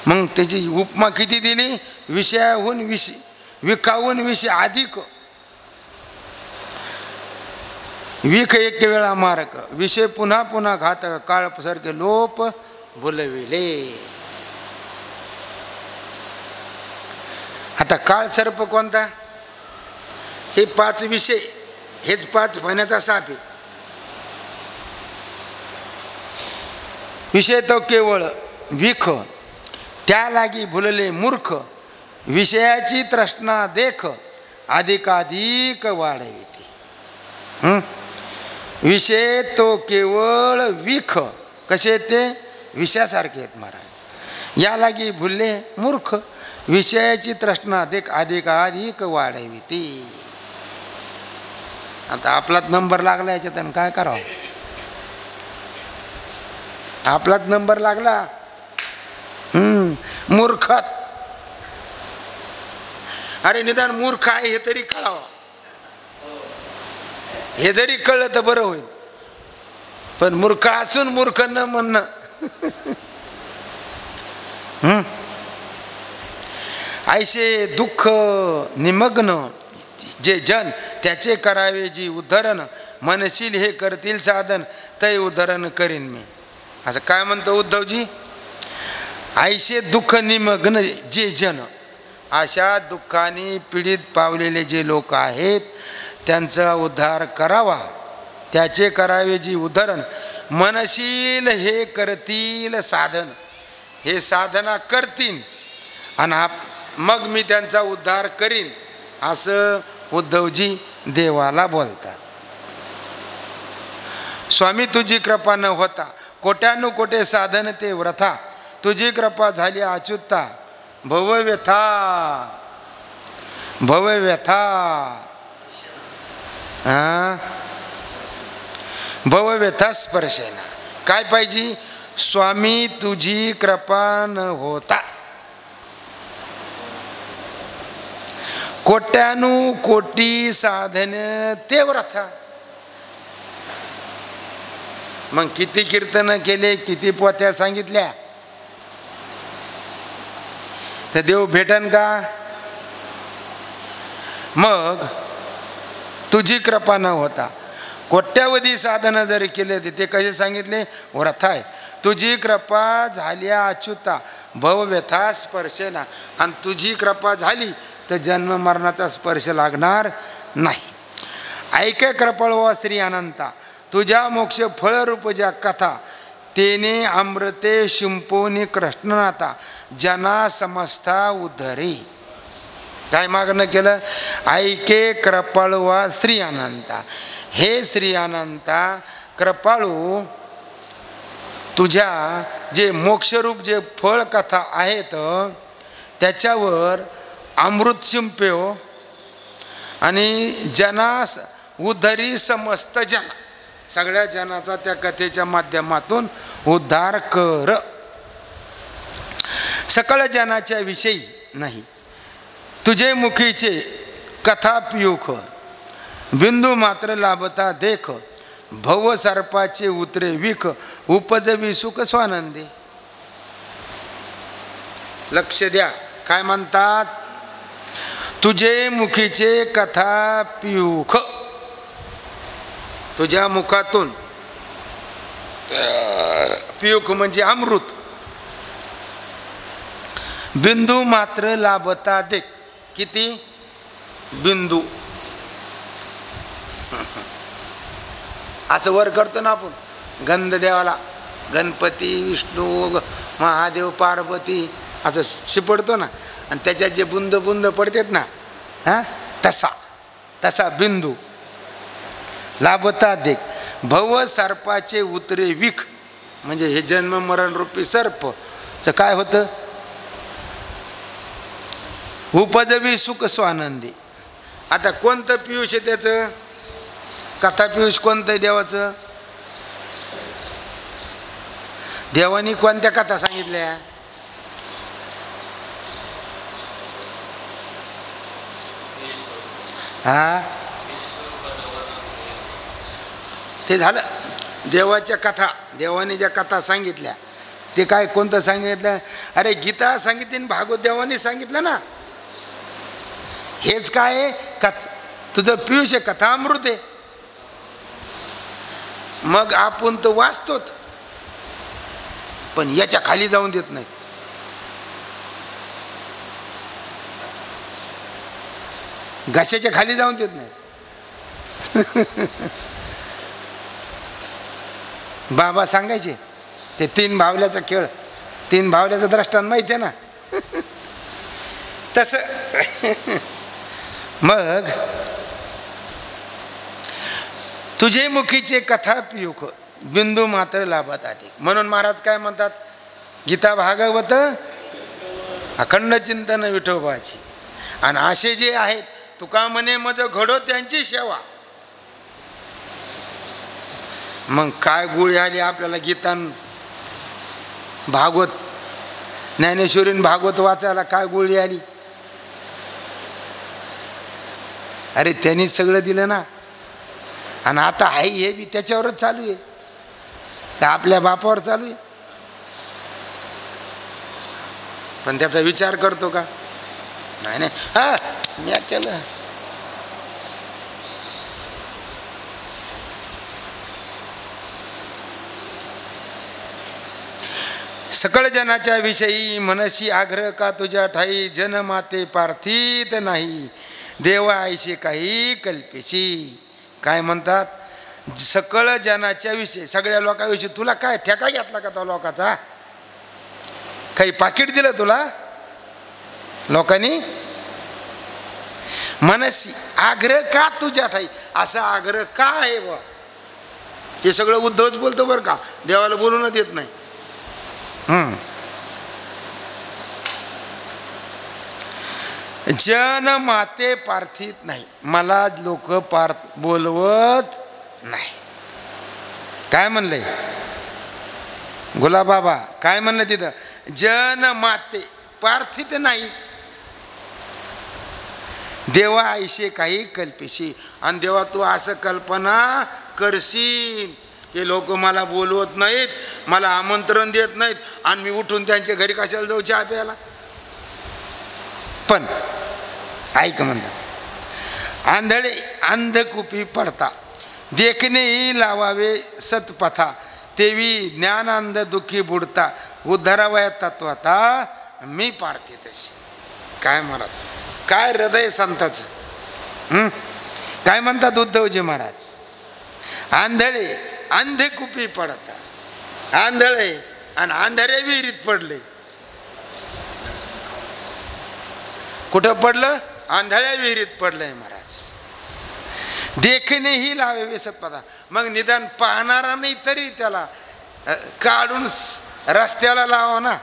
मग त्याची उपमा किती दिली, विषयाहून विषय, विखाहून विषय अधिक, विख एक वेळा मारक, विषय पुन्हा पुन्हा घातक, काळ सारखे लोप भुलविले. आता काळ सर्प कोणता, हे 5 विषय, हेच 5 पाण्याचा साप आहे. विषय तो केवळ विख, त्या लागी भुलले मूर्ख, विषयाची तृष्णा देख, अधिकाधिक वाढविते. विषय तो केवळ विख, कसे ते विषयासारखे आहेत महाराज. या लागी भुलले मूर्ख, विषयाची तृष्णा देख, अधिकाधिक वाढविते. आता आपलाच नंबर लागला याच्यात, आणि काय करावं, आपलाच नंबर लागला मूर्खात. अरे निदान मूर्ख आहे हे तरी कळावं, हे जरी कळलं तर बरं होईल. पण मूर्ख असून मूर्ख न म्हणणं, ऐसे दुःख निमग्न जे जन, त्याचे करावे जी उद्धरण, मनशील हे करतील साधन, ते उद्धरण करीन मी. असं काय म्हणतो उद्धवजी, ऐसे दुःख निमग्न जे जन, अशा दुःखाने पीडित पावलेले जे लोक आहेत त्यांचा उद्धार करावा, त्याचे करावे जी उद्धरण, मनशील हे करतील साधन, हे साधना करतील आणि मग मी त्यांचा उद्धार करीन, असं उद्धवजी देवाला बोलतात. स्वामी तुझी कृपा न होता, कोट्यानुकोटे साधन ते व्रथा, तुझी कृपा झाली अच्युता, भवव्यथा भवव्यथा भवव्यथा स्पर्शेना. काय पाहिजे, स्वामी तुझी कृपा न होता, कोट्यानुकोटी साधन ते व्रथा. मग किती कीर्तन केले, किती पोथ्या सांगितल्या, तर देव भेटन का. मग तुझी कृपा न होता, कोट्यावधी साधनं जरी केले ते कसे सांगितले, व्रथा आहे. तुझी कृपा झाल्या अच्युता, भवव्यथा स्पर्शेना. आणि तुझी कृपा झाली तर जन्म मरणाचा स्पर्श लागणार नाही. ऐके कृपळ व श्री अनंता, तुझ्या मोक्ष फळरूप ज्या कथा, तेने अमृते शिंपोनी कृष्णनाथा, जना समस्ता उद्धरी. काय मागणं केलं, ऐके कृपाळू वा श्री अनंता, हे श्री अनंता कृपाळू, तुझ्या जे मोक्षरूप जे फळ कथा आहेत त्याच्यावर अमृत शिंप्यो आणि जनास उद्धरी समस्त जन, सगळ्या जनाचा त्या कथेच्या माध्यमातून उद्धार कर. सकळ जनाच्या विषयी नाही, तुझे मुखीचे कथा पियुख, बिंदू मात्र लाभता देख, भव सर्पाचे उतरे विख, उपजवी सुख स्वानंदी. लक्ष द्या, काय म्हणतात, तुझे मुखीचे कथा पियुख, तुझ्या मुखातून, पियुख म्हणजे अमृत, बिंदू मात्र लाभता देख. किती बिंदू, असं वर करतो ना आपण गंध देवाला, गणपती विष्णू महादेव पार्वती असं शिपडतो ना, आणि त्याच्यात जे बुंद बुंद पडतात ना, तसा तसा बिंदू. लाभता देख भव सर्पाचे उतरे विख, म्हणजे हे जन्म मरण रूपी सर्पचं काय होतं, उपजवी सुख स्वानंदी. आता कोणतं पियुष आहे त्याचं, कथा पियुष कोणतं आहे देवाचं, देवानी कोणत्या कथा सांगितल्या, हा ते झालं देवाच्या कथा. देवाने ज्या कथा सांगितल्या ते काय कोणतं सांगितलं, अरे गीता सांगितली आणि भागवत देवाने सांगितलं ना. हेच काय तुझं पियुष आहे, कथा अमृत आहे. मग आपण तर वाचतोच पण याच्या खाली जाऊन देत नाही. घशाच्या खाली जाऊन देत नाही. बाबा सांगायचे ते 3 बावल्याचा खेळ, 3 बावल्याचा दृष्टांत माहिती आहे ना. तसं मग तुझे मुखीचे कथा पियुक बिंदू मात्र लाभत अधिक. म्हणून महाराज काय म्हणतात, गीता भागवत अखंड चिंतन विठोबाची. आणि असे जे आहेत तुका म्हणे मज घडो त्यांची सेवा. मग काय गुळी आली आपल्याला गीतान भागवत ज्ञानेश्वरीन भागवत वाचायला, काय गुळी आली. अरे त्यांनी सगळं दिलं ना. आणि आता आहे हे बी त्याच्यावरच चालू आहे का आपल्या बापावर चालू आहे. पण त्याचा विचार करतो का, नाही नाही, हा मी केलं. सकळ जनाच्या विषयी मनसी आग्रह का तुझ्या ठाई, जन माते पार्थित नाही देवा आईशी काही कल्पेशी. काय म्हणतात, सकळ जनाच्या विषयी, सगळ्या लोकांविषयी तुला काय ठेका घेतला का तो लोकाचा, काही पाकिट दिलं तुला लोकांनी. मनसी आग्रह का तुझ्या ठाई, असा आग्रह का आहे बा. हे सगळं उद्धवच बोलतो बरं का, देवाला बोलून देत नाही. जन माते पार्थित नाही, मला लोक बोलवत नाही. काय म्हणलंय गुलाबाबा, काय म्हणलं तिथं, जन माते पार्थित नाही देवा आईशे काही कल्पेशी. आणि देवा तू असं कल्पना करशील, हे लोक मला बोलवत नाहीत, मला आमंत्रण देत नाहीत आणि मी उठून त्यांच्या घरी कशाला जाऊ चहा प्यायला. पण ऐक म्हणतात, आंधळे अंधकुपी पडता देखणेही लावावे सतपथा, तेवी ज्ञानांध दुःखी बुडता उद्धारावया तत्वाता मी पारखे तशी. काय म्हणत, काय हृदय संताचं. काय म्हणतात उद्धवजी महाराज, आंधळे अंधकुपी पडता, आंधळे आणि अंधारे विहिरीत पडले. कुठं पडलं, आंधळ्या विहिरीत पडलंय महाराज. देखणेही लावावे सतपथा, मग निदान पाहणारा नाही तरी त्याला काढून रस्त्याला लावा ना.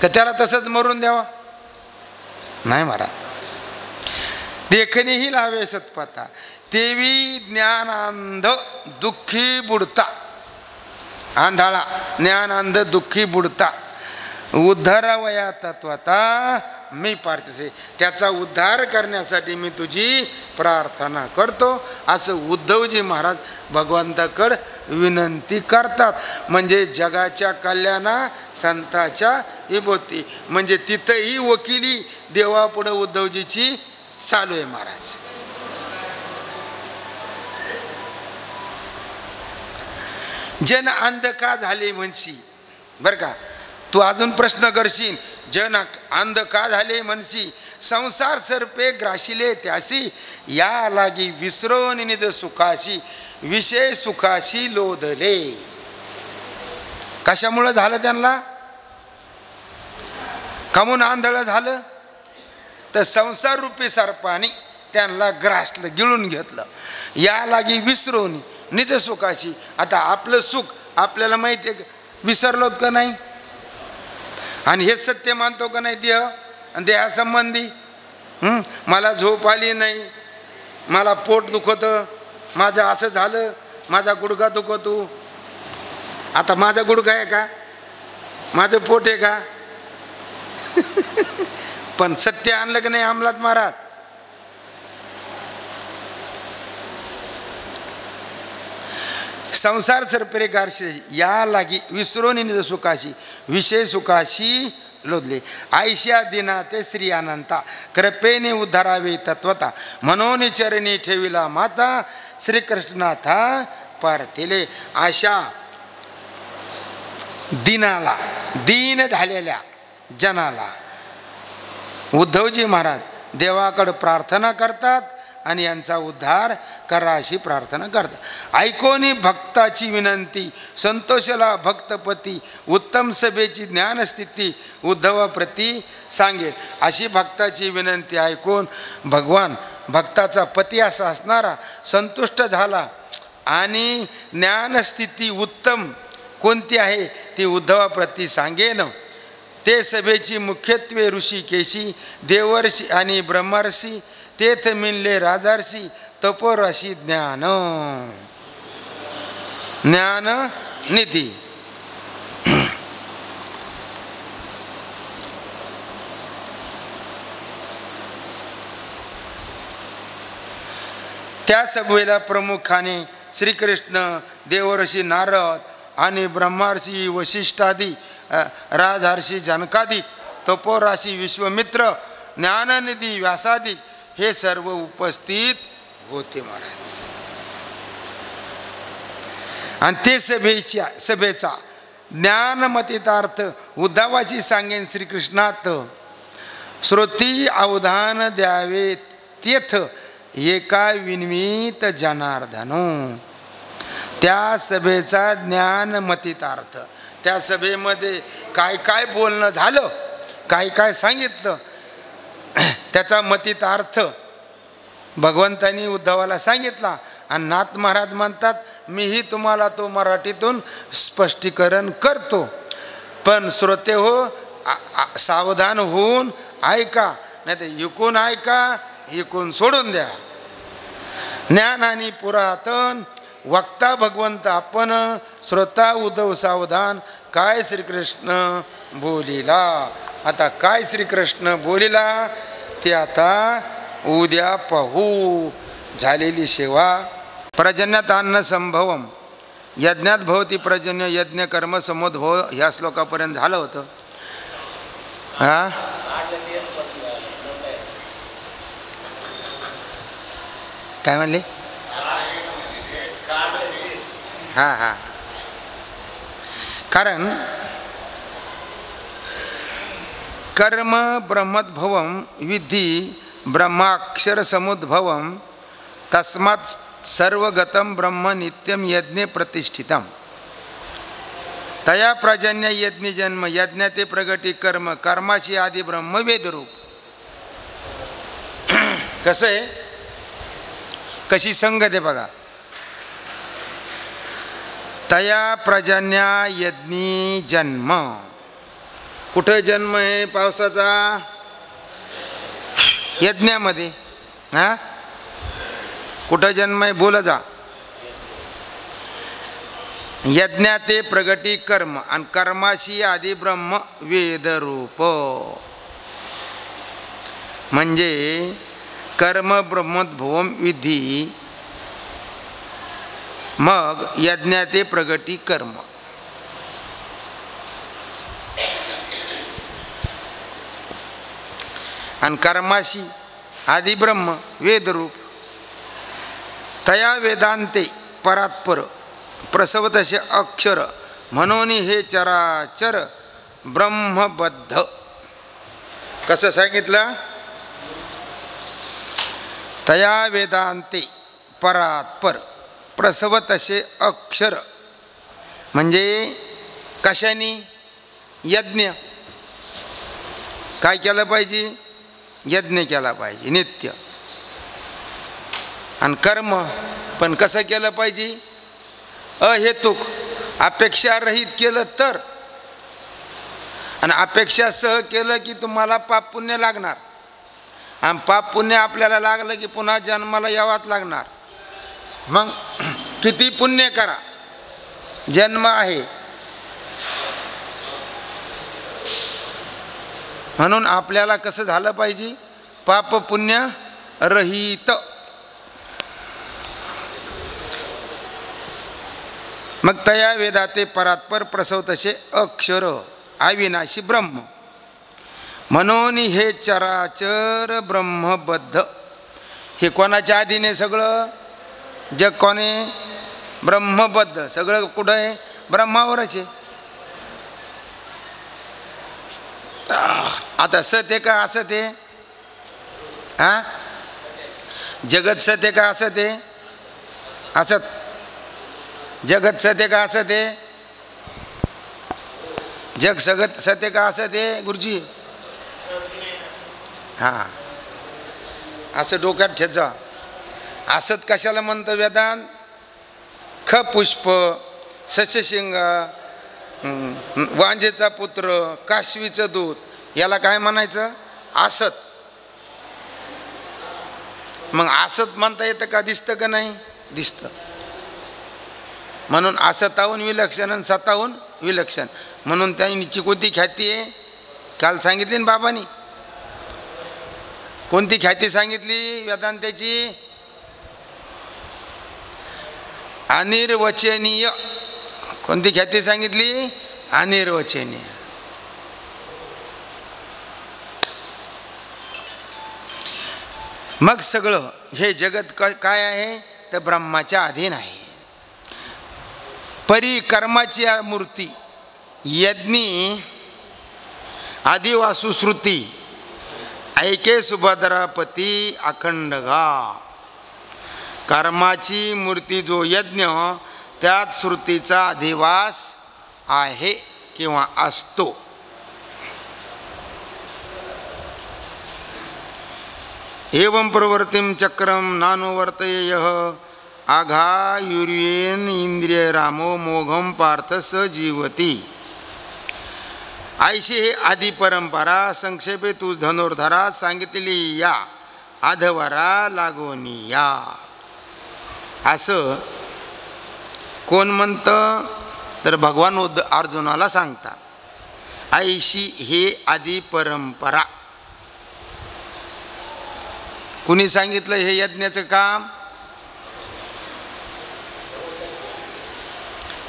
का त्याला तसंच मरून द्यावा, नाही महाराज. देखणेही लावे सतपथा, तेवी ज्ञानांध दुःखी बुडता, आंधळा ज्ञानांध दुःखी बुडता उद्धारावया तत्वता मी पार्थसे. त्याचा उद्धार करण्यासाठी मी तुझी प्रार्थना करतो, असं उद्धवजी महाराज भगवंताकडे विनंती करतात. म्हणजे जगाच्या कल्याणा संताच्या विभूती, म्हणजे तिथंही वकिली देवापुढे उद्धवजीची चालू आहे महाराज. जन अंध का झाले म्हणशी, बर का, तू अजून प्रश्न करशील, जन अंध का झाले म्हणशी, संसार सर्पे ग्राशिले त्यासी, या लागी विसरून निज सुखाशी, विषय सुखाशी लोधले. कशामुळे झालं त्यांना, कमून आंधळ झालं, तर संसार रूपी सर्पाने त्यांना ग्रासलं, गिळून घेतलं. या लागी विसरून निज सुखाशी. आता आपलं सुख आपल्याला माहिती आहे, विसरलोत का नाही? आणि हेच सत्य मानतो का नाही? देह आणि देहासंबंधी मला झोप आली नाही, मला पोट दुखतं, माझं असं झालं, माझा गुडघा दुखतो. आता माझा गुडघा आहे का? माझं पोट आहे का? पण सत्य आणलं की नाही अंमलात महाराज? संसार सरपरे गारशी या लागी विसरून निज सुखाशी विषय सुखाशी लोदले. आयशा दिना ते श्री अनंता कृपेने उद्धारावे तत्वता म्हणून चरणी ठेविला माता श्रीकृष्णाथा परतिले. अशा दिनाला, दीन झालेल्या जनाला उद्धवजी महाराज देवाकडे प्रार्थना करतात आणि यांचा उद्धार करा अशी प्रार्थना करतात. ऐकोनी भक्ताची विनंती संतोषला भक्तपती उत्तम सभेची ज्ञानस्थिती उद्धवाप्रती सांगेल. अशी भक्ताची विनंती ऐकून भगवान भक्ताचा पती असा असणारा संतुष्ट झाला आणि ज्ञानस्थिती उत्तम कोणती आहे ती उद्धवाप्रती सांगेन. ते सभेची मुख्यत्वे ऋषिकेशी देवर्षी आणि ब्रह्मर्षी तेथ मिनले राजर्षी तपोराशी ज्ञान ज्ञान निधी. त्या सभेला प्रमुखाने श्रीकृष्ण देवर्षी नारद आणि ब्रह्मर्षी वशिष्ठादी राजहर्षी जनकादिक तपोराशी विश्वमित्र ज्ञाननिधी व्यासादिक हे सर्व उपस्थित होते महाराज. आणि ते सभेचा ज्ञानमतितार्थ उद्धवाची सांगेन श्रीकृष्णात श्रोती अवधान द्यावे तेथ एका विनवीत जनार्दनो. त्या सभेचा ज्ञानमतितार्थ, त्या सभेमध्ये काय काय बोलणं झालं, काय काय सांगितलं, त्याचा मतितार्थ भगवंतांनी उद्धवाला सांगितला. आणि नाथ महाराज म्हणतात मीही तुम्हाला तो मराठीतून स्पष्टीकरण करतो, पण श्रोते हो सावधान होऊन ऐका, नाही तर इकून ऐका इकून सोडून द्या. ज्ञान आणि पुरातन वक्ता भगवंत आपण श्रोता उद्धव सावधान. काय श्रीकृष्ण बोलिला. आता काय श्रीकृष्ण बोलिला ते आता उद्या पाहू. झालेली सेवा. पर्जन्यात अन्न संभवम यज्ञात भवती पर्जन्य यज्ञ कर्म समोद्भव ह्या श्लोकापर्यंत झालं होतं. काय म्हणले? हां कारण कर्म ब्रह्मोद्भवम विधी ब्रह्माक्षर समुद्भवम तस्मात् सर्वगतम ब्रह्म नित्यम यज्ञे प्रतिष्ठितम. तया प्रजन्य यज्ञ जन्म यज्ञ ते प्रगटी कर्म कर्माशी आदी ब्रह्म वेदरूप. कसं आहे, कशी संगत आहे बघा. तया प्रजन्या यज्ञी जन्म. कुठे जन्म आहे पावसाचा? यज्ञामध्ये. कुठं जन्म आहे? बोल जा. यज्ञा ते प्रगटी कर्म आणि कर्माशी आदी ब्रह्म वेदरूप. म्हणजे कर्म ब्रह्मोद्भवम विधी मग यज्ञा ते प्रगटी कर्म. आणि कर्माशी आदी ब्रह्म वेदरूप. तया वेदांते परात्पर प्रसवतसे अक्षर म्हणून हे चराचर ब्रह्मबद्ध. कसं सांगितलं? तया वेदांते परात्पर प्रसवतसे अक्षर म्हणजे कशाने? यज्ञ. काय केलं पाहिजे? यज्ञ केला पाहिजे नित्य. आणि कर्म पण कसं केलं पाहिजे, अहेतुक अपेक्षारहित केलं तर. आणि अपेक्षासह केलं की तुम्हाला पाप पुण्य लागणार, आणि पाप पुण्य आपल्याला लागलं की पुन्हा जन्माला यावाच लागणार. मग किती पुण्य करा, जन्म आहे. म्हणून आपल्याला कसं झालं पाहिजे, पाप पुण्य रहित. मग तया वेदाते परात्पर प्रसवतसे अक्षर अविनाशी ब्रह्म. म्हणून हे चराचर ब्रह्मबद्ध. हे कोणाच्या अधीने सगळं जग, कोणे? ब्रह्मबद्ध. सगळं कुठं आहे? ब्रह्मावरच आहे. आता सत आहे का असत आहे? हा, जगत सत आहे का असत आहे? असत. जगत सत आहे का असत आहे? जग सगत सत्य का असत आहे गुरुजी? हां, असं डोक्यात ठेचा. असत कशाला म्हणतं वेदांत? ख पुष्प, सस्यशिंग, वांजेचा पुत्र, काशवीचं दूध, याला काय म्हणायचं? असत. मग असत म्हणता येतं का? दिसतं का नाही? दिसतं. म्हणून असताहून विलक्षण आणि सताहून विलक्षण. म्हणून त्यांची कोणती ख्याती आहे? काल सांगितली ना बाबांनी. कोणती ख्याती सांगितली वेदांताची? अनिर्वचनीय. कोणती ख्याती सांगितली? अनिर्वचनीय. मग सगळं हे जगत काय आहे? तर ब्रह्माच्या अधीन आहे. परिकर्माची मूर्ती यज्ञी आदिवासुश्रुती ऐके सुभद्रापती अखंडगा. कर्माची मूर्ती जो यज्ञ, त्यात श्रुतीचा अधिवास आहे किंवा असतो. एवं प्रवृत्तिं चक्रम नानुवर्तयेयः आघायुर्येन इंद्रिय रामो मोघम पार्थ स जीवती. ऐशी हे आदी परंपरा संक्षेपे तू धनुर्धरा सांगितली या आधवरा लागोनिया. असं कोण म्हणतं? तर भगवान अर्जुनाला सांगतात, ऐशी हे आदी परंपरा. कुणी सांगितलं हे यज्ञाचं काम?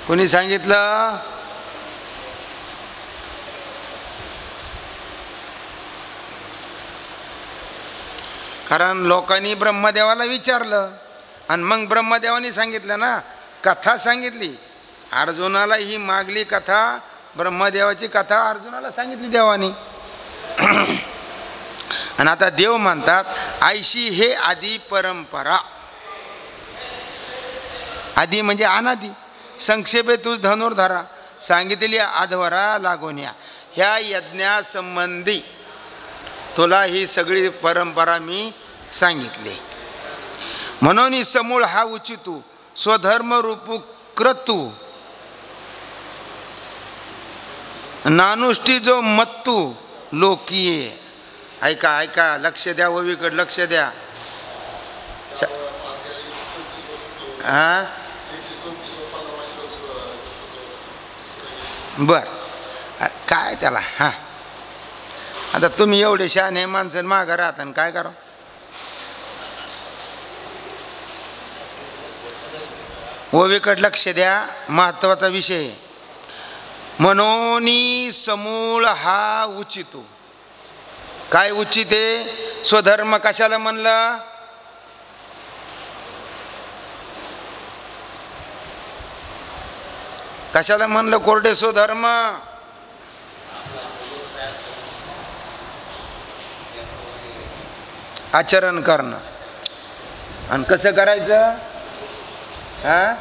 कुणी सांगितलं? कारण लोकांनी ब्रह्मदेवाला विचारलं आणि मग ब्रह्मदेवानी सांगितलं ना, कथा सांगितली अर्जुनाला. ही मागली कथा, ब्रह्मदेवाची कथा अर्जुनाला सांगितली देवानी. आणि आता देव म्हणतात ऐशी हे आदी परंपरा. आदी म्हणजे अनादी. संक्षेपे तूच धनुर्धरा सांगितली आधवरा लागोनिया. ह्या यज्ञासंबंधी तुला ही सगळी परंपरा मी सांगितली. म्हणून समूळ हा उचितू स्वधर्म रूपू क्रतू नानुष्टी जो मत्तू लोकीये. ऐका ऐका, लक्ष द्या, ओवीकडे लक्ष द्या. हा, बर, काय त्याला. हा, आता तुम्ही एवढे शहाणे माणसं मागं राहता आणि काय करा. ओवीकडे लक्ष द्या, महत्वाचा विषय. मनोनी समूळ हा उचितो. काय उचित आहे? स्वधर्म. कशाला म्हणलं? कशाला म्हणलं कोरडे स्वधर्म? आचरण करणं. आणि कसं करायचं? हा,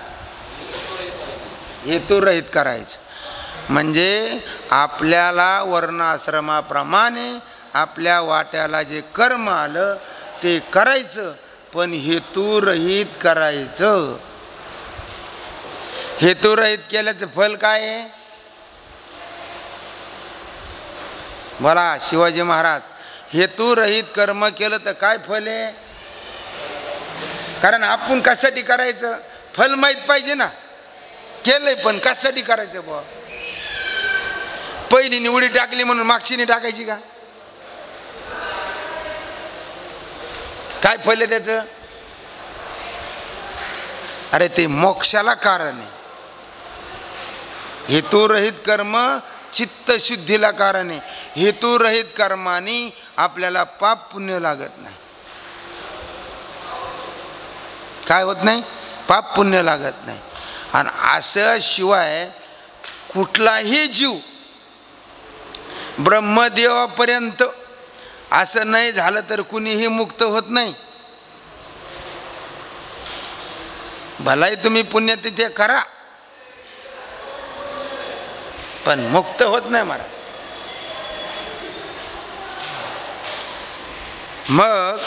हेतुरहित करायचं. म्हणजे आपल्याला वर्णाश्रमाप्रमाणे आपल्या वाट्याला जे कर्म आलं ते करायचं पण हेतुरहित करायचं. हेतुरहित केल्याचं फल काय आहे? बोला शिवाजी महाराज. हेतुरहित कर्म केलं तर काय फल आहे? कारण आपण कशासाठी करायचं फल माहीत पाहिजे ना. केलंय पण कशासाठी करायचं बुवा? पहिली निवडी टाकली म्हणून मागची टाकायची का? काय फल आहे त्याचं? अरे ते मोक्षाला कारण आहे. हेतुरहित कर्म चित्तशुद्धीला कारण आहे. हेतुरहित कर्माने आपल्याला पाप पुण्य लागत नाही. काय होत नाही? पाप पुण्य लागत नाही. आणि असं शिवाय कुठलाही जीव ब्रह्मदेवापर्यंत असं नाही झालं तर कुणीही मुक्त होत नाही. भलाई तुम्ही पुण्य तिथे करा पण मुक्त होत नाही महाराज. मग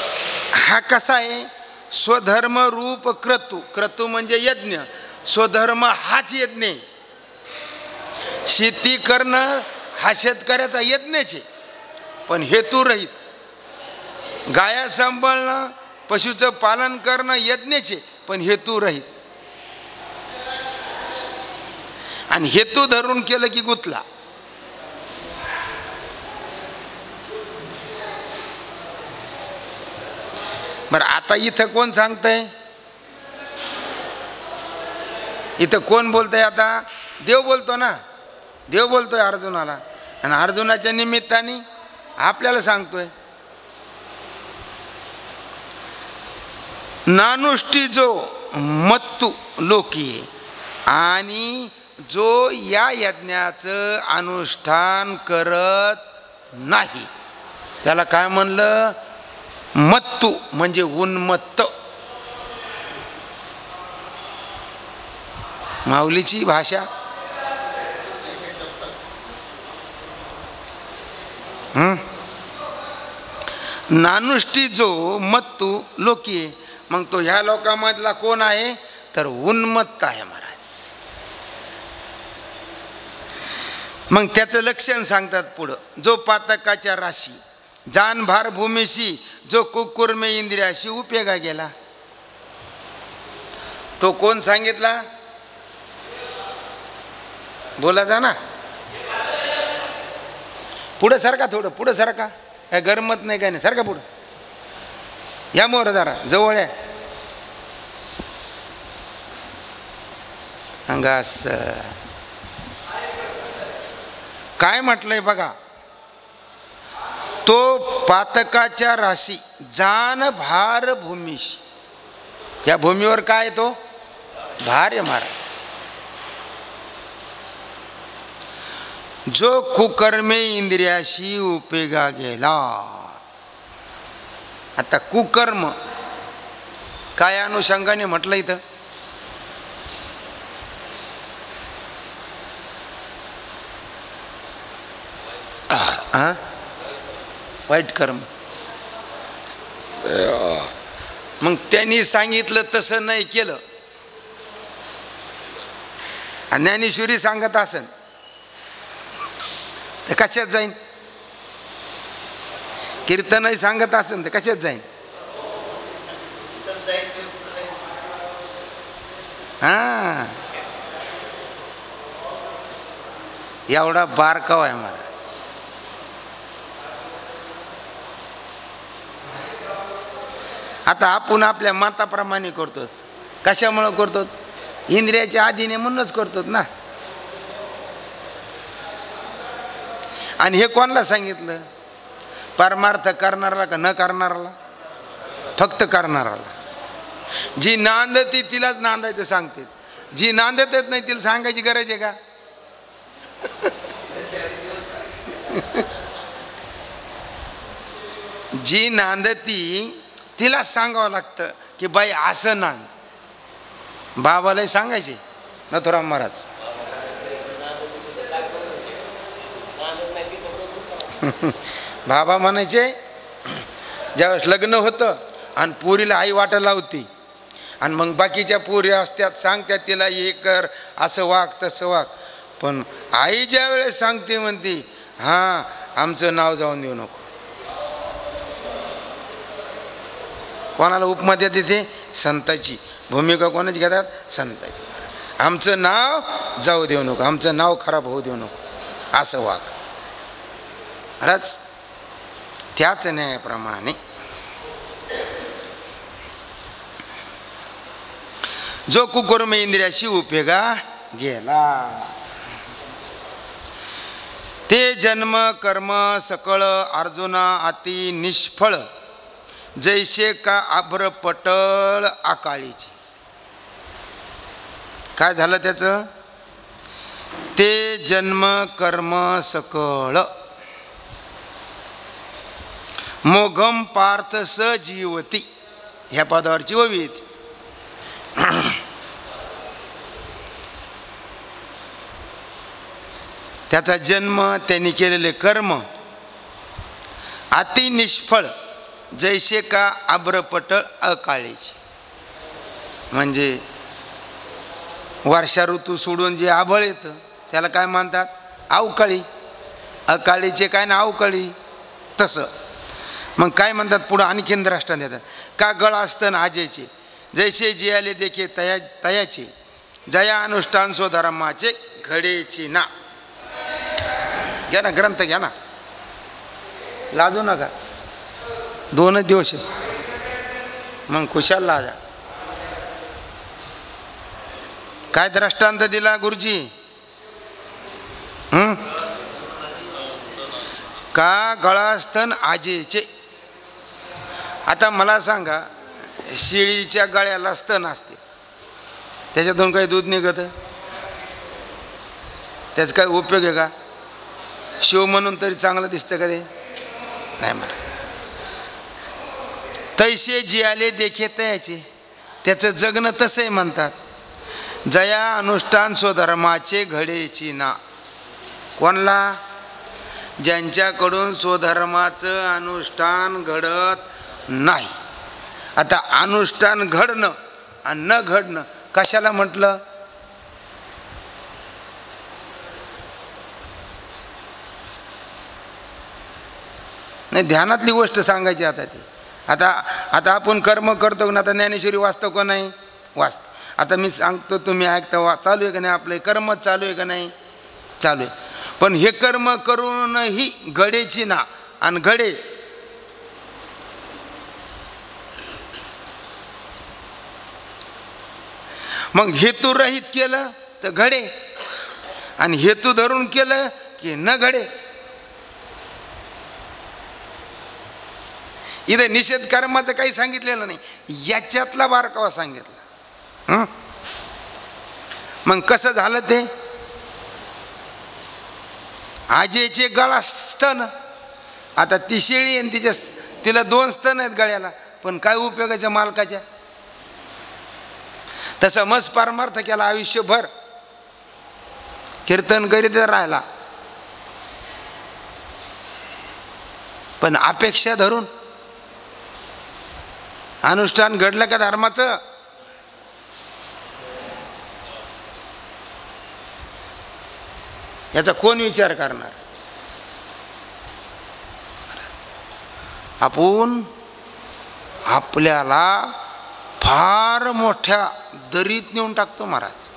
हा कसा आहे? स्वधर्म रूप क्रतू. क्रतू म्हणजे यज्ञ. स्वधर्म हाच यज्ञ आहे. शेती करणं हा शेतकऱ्याचा यज्ञच आहे पण हेतुरहित. गाया सांभाळणं पशुचं पालन करणं यज्ञच आहे पण हेतुरहित. आणि हेतू धरून केलं की गुतला. बरं आता इथं कोण सांगतंय? इथं कोण बोलतंय? आता देव बोलतो ना. देव बोलतोय अर्जुनाला आणि अर्जुनाच्या निमित्ताने आपल्याला सांगतोय. नानुष्टी जो मत्तू लोकी आणि जो या यज्ञाचं अनुष्ठान करत नाही त्याला काय म्हणलं? मत्तू म्हणजे उन्मत्त. माऊलीची भाषा. नानुष्टी जो मत्तू लोकी. मग तो ह्या लोकांमधला कोण आहे? तर उन्मत्त आहे महाराज. मग त्याचं लक्षण सांगतात पुढं. जो पातकाच्या राशी जान भार भूमीशी जो कुकुर्मे इंद्रियाशी उपयोगा गेला. तो कोण सांगितला? बोला जा ना. पुढं सारखा, थोडं पुढं सारखा. काय गरमत नाही काय नाही. सारखा पुढं या मोर जरा जवळ आहे. अंगास काय म्हटलंय बघा. तो पातकाच्या राशी जान भार भूमीशी. या भूमीवर काय तो भार आहे महाराज. जो कुकर्मे इंद्रियाशी उपयोगा गेला. आता कुकर्म काय अनुषंगाने म्हटलं इथं? वाईट कर्म. मग त्यांनी सांगितलं तसं नाही केलं. ज्ञानेश्वरी सांगत असेल तर कशात जाईन? कीर्तनही सांगत असेल तर कशात जाईन? हा एवढा बारकाव आहे महाराज. आता आपण आपल्या मताप्रमाणे करतो. कशामुळे करतो? इंद्रियाच्या आधीने म्हणूनच करतो ना. आणि हे कोणाला सांगितलं? परमार्थ करणाराला का न करणाराला? फक्त करणाराला. जी नांदती तिलाच नांदायचं सांगते. जी नांदतच नाही तिला सांगायची गरज आहे का? जी नांदती तिला सांगावं लागतं की बाई असं नांद. बाबालाही सांगायचे नथुराम महाराज. बाबा म्हणायचे ज्यावेळेस लग्न होतं आणि पोरीला आई वाटा लावते आणि मग बाकीच्या पोरी असतात सांगतात तिला हे कर, असं वाग, तसं वाग. पण आई ज्या वेळेस सांगते म्हणते हां आमचं नाव जाऊन देऊ नको. कोणाला उपमा देते ते? संताची. भूमिका कोणाची घेतात? संताची. आमचं नाव जाऊ देऊ नको, आमचं नाव खराब होऊ देऊ नको, असं वाग. खरंच त्याच न्यायाप्रमाणे जो कुकर्म इंद्रियाशी उपयोगा गेला ते जन्म कर्म सकळ अर्जुना अति निष्फळ जैसे का आभ्र पटळ आकाळीची. काय झालं त्याचं? ते जन्म कर्म सकळ मोघम पार्थ स जीवती, ह्या पदावरची ओवी येते. त्याचा जन्म, त्यांनी केलेले कर्म अति निष्फळ जैसे का आभ्रपटळ अकाळीची. म्हणजे वर्षा ऋतू सोडून जे आभळ येतं त्याला काय म्हणतात? अवकाळी. अकाळीचे काय ना अवकाळी, तसं. मग काय म्हणतात पुढं? आणखीन दृष्टांत देतात. का गळ असतं आजेचे जैसे जियाले देखे तयाचे जया अनुष्ठान स्वधर्माचे घडेची ना. घ्या ना ग्रंथ, घ्या ना, लाजू नका. 2 दिवस मग खुशाल लाजा. काय दृष्टांत दिला गुरुजी? का गळास्तन आजेचे. आता मला सांगा, शेळीच्या गळ्याला स्तन असते, त्याच्यातून काही दूध निघत? त्याचा काय उपयोग आहे का? शिव म्हणून तरी चांगलं दिसतं का ते? नाही म्हणा. तैसे जियाले देखे तयाचे, त्याचं जगणं तसं आहे म्हणतात. जया अनुष्ठान स्वधर्माचे घडेची ना. कोणला? ज्यांच्याकडून स्वधर्माचं अनुष्ठान घडत नाही. आता अनुष्ठान घडणं आणि न घडणं कशाला म्हटलं? नाही, ध्यानातली गोष्ट सांगायची. आता ती आता आपण कर्म करतो ना. आता ज्ञानेश्वरी वाचतो का नाही? वाचतो. आता मी सांगतो, तुम्ही ऐकता. चालू आहे का नाही? आपले कर्म चालू आहे का नाही? चालू आहे. पण हे कर्म करूनही घडेची ना. आणि घडे मग हेतू रहित केलं तर घडे, आणि हेतू धरून केलं की न घडे. इथे निषेध कर्माचं काही सांगितलेलं नाही, याच्यातला बारकावा सांगितला. मग कसं झालं ते? आजेचे गळा स्तन. आता ती शेळी आहे, तिला 2 स्तन आहेत गळ्याला, पण काय उपयोगाच्या मालकाच्या? तसं मस परमार्थ केला आयुष्यभर, कीर्तन करीत राहिला, पण अपेक्षा धरून अनुष्ठान घडलं का धर्माचं? याचा कोण विचार करणार? आपण आपल्याला फार मोठ्या दरीत नेऊन टाकतो महाराज.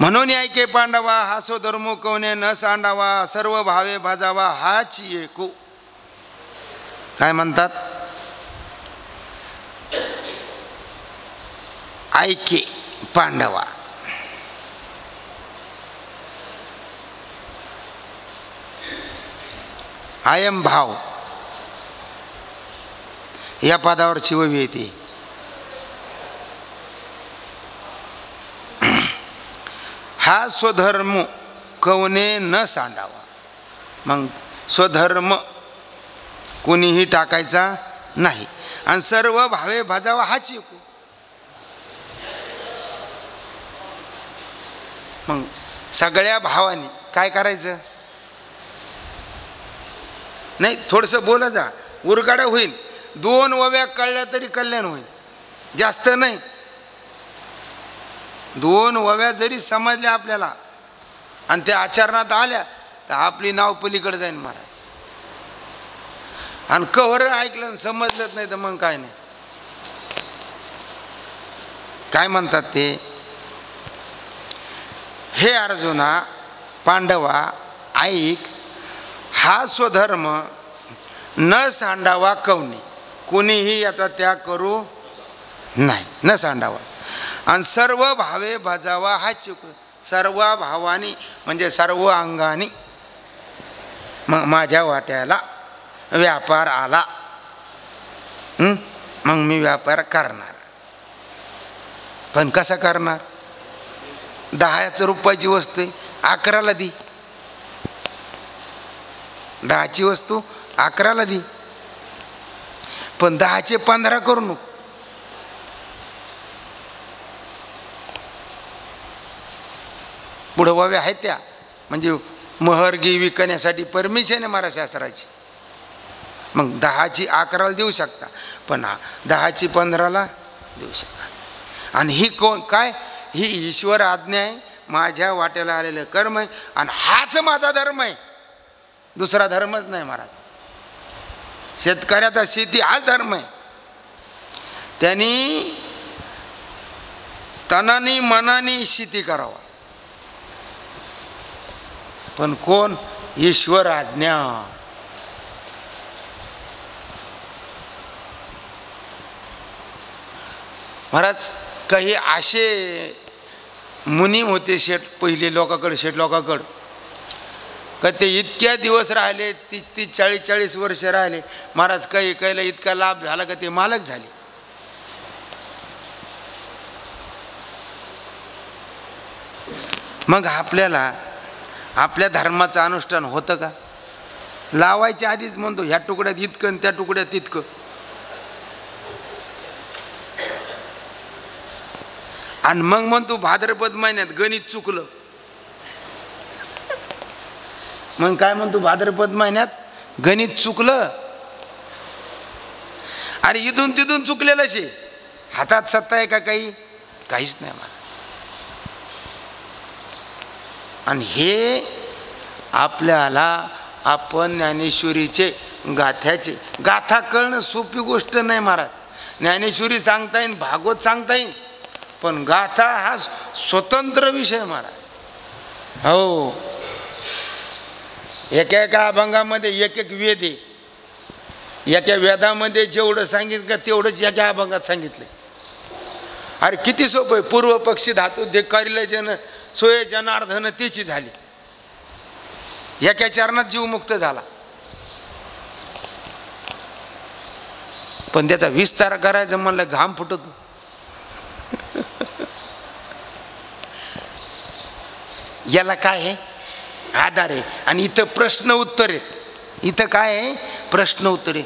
म्हणून ऐके पांडवा हा स्वधर्म कोणे न सांडावा सर्व भावे भाजावा हाच एको. काय म्हणतात? ऐके पांडवा. आयम भाव या पदावर शिववी येते. हा स्वधर्म कवने न सांडावा. मग स्वधर्म कोणीही टाकायचा नाही, आणि सर्व भावे भाजावा हाच एको. मग सगळ्या भावांनी काय करायचं? नाही थोडंसं बोला जा, उरगाडा होईल. 2 ओव्या कळल्या तरी कल्याण होईल, जास्त नाही. 2 ओव्या जरी समजल्या आपल्याला आणि त्या आचरणात आल्या तर आपली नाव पलीकडे जाईन महाराज. आणि कवर ऐकलं समजलंच नाही तर मग काय नाही. काय म्हणतात ते, हे अर्जुना पांडवा ऐक, हा स्वधर्म न सांडावा कवनी, कुणीही याचा त्याग करू नाही, न सांडावा. आणि सर्व भावे भजावा हा चुक, सर्व भावानी म्हणजे सर्व अंगानी. मग माझ्या वाट्याला व्यापार आला, मग मी व्यापार करणार. पण कसा करणार? 10 रुपयाची वस्तू 11ला दी, 10ची वस्तू 11ला दी, पण 10चे 15 करू नको. पुढं व्हावे आहेत त्या, म्हणजे महरगी विकण्यासाठी परमिशन आहे महाराज शास्त्राची. मग 10ची 11ला देऊ शकता, पण 10ची 15ला देऊ शकता. आणि ही कोण काय, ही ईश्वर आज्ञा आहे, माझ्या वाट्याला आलेलं कर्म आहे, आणि हाच माझा धर्म आहे, दुसरा धर्मच नाही महाराज. शेतकऱ्याचा शेती हाच धर्म आहे. त्यांनी तनानी मनानी शेती करावा, पण कोण? ईश्वर आज्ञा. महाराज काही असे मुनीम होते शेठ, पहिले लोकांकडे, शेठ लोकांकडे, का ते इतक्या दिवस राहिले, 30-40 वर्ष राहिले महाराज. काही काहीला इतका लाभ झाला का ते मालक झाले. मग आपल्याला आपल्या धर्माचं अनुष्ठान होतं का? लावायच्या आधीच म्हणतो ह्या तुकड्यात इतकं त्या तुकड्यात तितकं. आणि मग म्हणतो भाद्रपद महिन्यात गणित चुकलं. मग काय म्हणतो भाद्रपद महिन्यात गणित चुकलं. अरे इथून तिथून चुकलेलंच आहे, हातात सत्ता आहे का? काहीच नाही मला. आणि हे आपल्याला आपण ज्ञानेश्वरीचे गाथ्याचे गाथा कळणं सोपी गोष्ट नाही महाराज. ज्ञानेश्वरी सांगता येईल, भागवत सांगता येईल, पण गाथा हा स्वतंत्र विषय महाराज. हो, एका अभंगामध्ये एक वेद आहे. एका वेदामध्ये जेवढं सांगितलं का तेवढंच एका अभंगात सांगितलं. अरे किती सोपं आहे. पूर्व पक्षी धातू करिले जन सोय जनार्दन त्याची झाली, एका चरणात जीवमुक्त झाला. पण त्याचा विस्तार करायचा म्हणलं घाम फुटतो. याला काय आहे? आधार आहे. आणि इथं प्रश्न उत्तर आहे. इथं काय आहे? प्रश्न उत्तर आहे.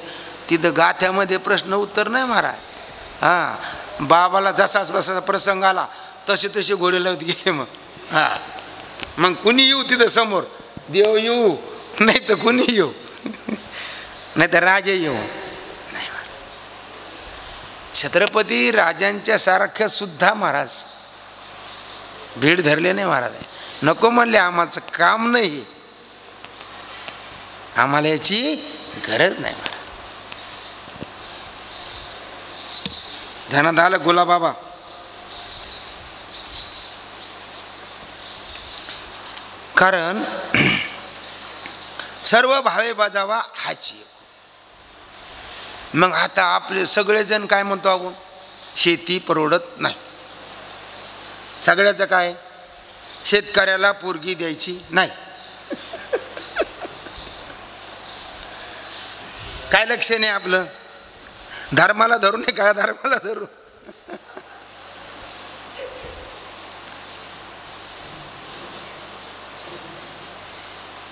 तिथं गाथ्यामध्ये प्रश्न उत्तर नाही महाराज. हां, बाबाला जसाच बसा प्रसंग आला तसे तसे घोडे लावत गेले. मग कुणी येऊ तिथं समोर, देव येऊ नाही तर कुणी येऊ, नाही तर राजे येऊ. नाही महाराज, छत्रपती राजांच्या सारख्या सुद्धा महाराज भीड धरले नाही महाराज. नको म्हणले, आम्हाचं काम नाही, आम्हाला याची गरज नाही महाराज. ध्यानात आलं गुलाबाबा. कारण सर्व भावे बजावा हाची. मग आता आपले सगळेजण काय म्हणतो आपण? शेती परवडत नाही. सगळ्याचं काय? शेतकऱ्याला पोरगी द्यायची नाही. काय लक्षण आहे आपलं? धर्माला धरून नाही काय? धर्माला धरून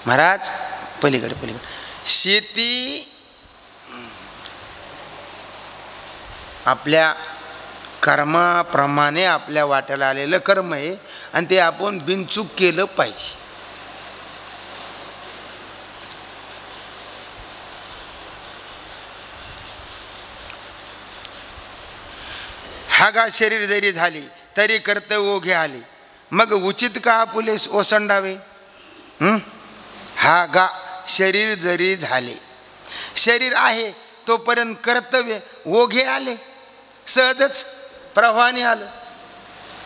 महाराज. पलीकडे शेती आपल्या कर्माप्रमाणे आपल्या वाट्याला आलेलं कर्म आहे, आणि ते आपण बिनचूक केलं पाहिजे. हागा शरीर जरी झाली तरी कर्तव्य ओघे आले, मग उचित का आपुले ओसंडावे. हागा शरीर जरी झाले, शरीर आहे तोपर्यंत कर्तव्य ओघे आले, सहजच प्रवाहाने आलं.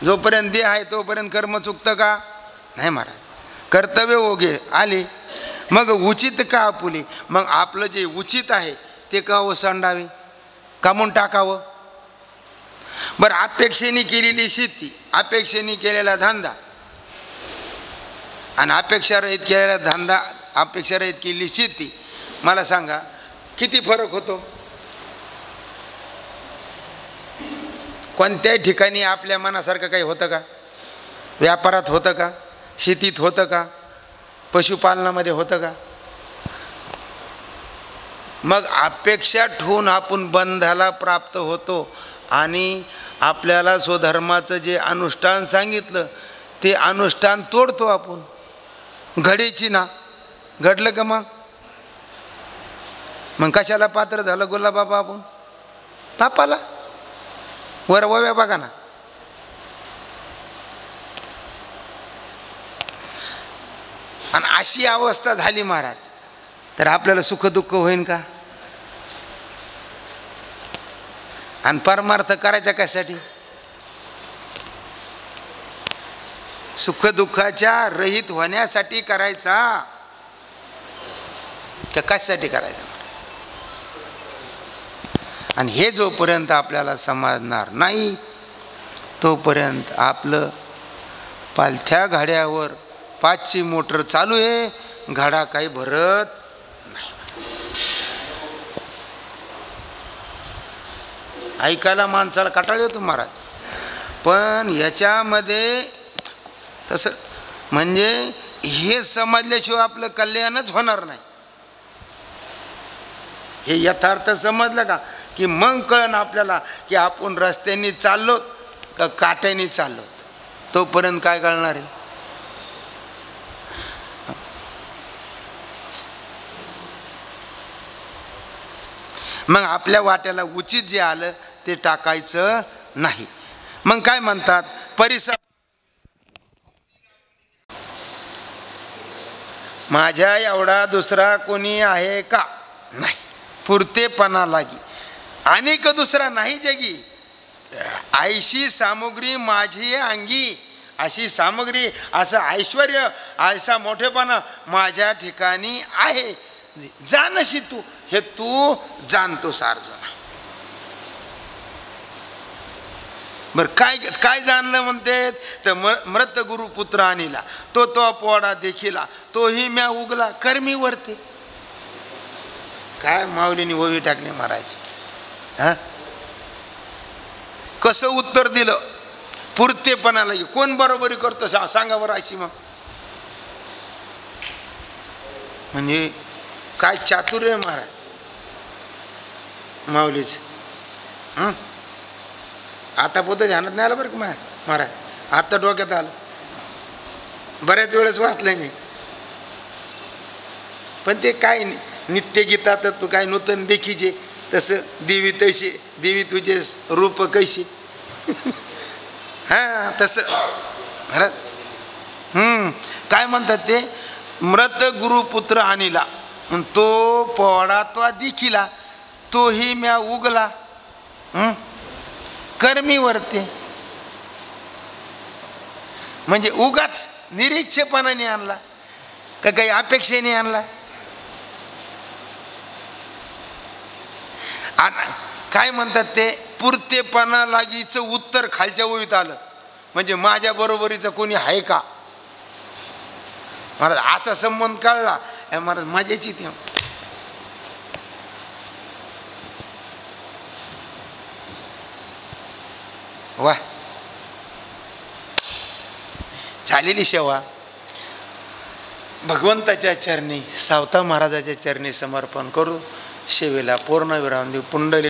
जोपर्यंत देह आहे तोपर्यंत कर्म चुकतं का नाही महाराज, कर्तव्य ओघे आले. मग उचित का आपुले, मग आपलं जे उचित आहे ते का ओसंडावे, कामून टाकावं. बरं, अपेक्षेने केलेली शेती, अपेक्षेने केलेला धंदा आणि अपेक्षारहित केलेला धंदा, अपेक्षारहित केलेली शेती, मला सांगा किती फरक होतो. कोणत्याही ठिकाणी आपल्या मनासारखं काही होतं का? व्यापारात होतं का? शेतीत होतं का? पशुपालनामध्ये होतं का? मग अपेक्षा ठेवून आपण बंधाला प्राप्त होतो आणि आपल्याला स्वधर्माचं जे अनुष्ठान सांगितलं ते अनुष्ठान तोडतो आपण. घडीची ना घडलं का मग कशाला पात्र झालं गुलाबाबा आपण? पापाला. वर वव्या बघा ना. आणि अशी अवस्था झाली महाराज तर आपल्याला सुखदुःख होईन का? आणि परमार्थ करायचा कशासाठी? सुखदुःखाच्या रहित होण्यासाठी करायचा का कशासाठी करायचा? आणि हे जोपर्यंत आपल्याला समजणार नाही तोपर्यंत आपलं पालथ्या घाड्यावर 5ची मोटर चालू आहे, घाडा काही भरत नाही. ऐकायला माणसाला कंटाळा येतो महाराज, पण याच्यामध्ये तसं म्हणजे हे समजल्याशिवाय आपलं कल्याणच होणार नाही. हे यथार्थ समजलं का की मग कळण आपल्याला की आपण रस्त्याने चाललो का काट्याने चाललो. तोपर्यंत काय कळणार आहे? मग आपल्या वाट्याला उचित जे आलं ते टाकायचं नाही. मग काय म्हणतात? परिसर माझ्या एवढा दुसरा कोणी आहे का नाही, पुरतेपणा लागी अनेक दुसरा नाही जगी, ऐशी सामुग्री माझी अंगी, अशी सामग्री, असं ऐश्वर्य, असा मोठेपणा माझ्या ठिकाणी आहे. जानशी तू, हे तू जाणतो सार्जुना. बर काय काय जाणलं म्हणते तर मृत गुरु पुत्र आणिला, तो पोडा देखिला, तोही म्या उगला कर्मी वरते. काय माऊलीने ओवी टाकणे महाराज. कसं उत्तर दिलं? पुरतेपणाला कोण बरोबरी करतो सांगा बरं अशी. मग म्हणजे काय चातुर्य महाराज माऊलीच. आता पोतं ध्यानात नाही आलं बरं का महाराज, आता डोक्यात आलं. बऱ्याच वेळेस वाचलंय मी, पण ते काय नित्यगीतात तू काय नूतन देखीचे, तसं देवी तशी, देवी तुझे रूप कैसे. हां तसं महाराज. काय म्हणतात ते? मृत गुरुपुत्र आणिला, तो पोळा तो दिखिला, तोही म्या उगला कर्मी वरते. म्हणजे उगाच निरीच्छेपणाने आणला का काही अपेक्षेने आणला? काय म्हणतात ते? पुरतेपणा लागीचं उत्तर खालच्या ओळीत आलं. म्हणजे माझ्या बरोबरीचं कोणी आहे का महाराज? असा संबंध कळला महाराज, मजाची ती. वा, झालेली सेवा भगवंताच्या चरणी, सावता महाराजाच्या चरणी समर्पण करू. सेवेला पूर्ण विराम देऊ. पुंडली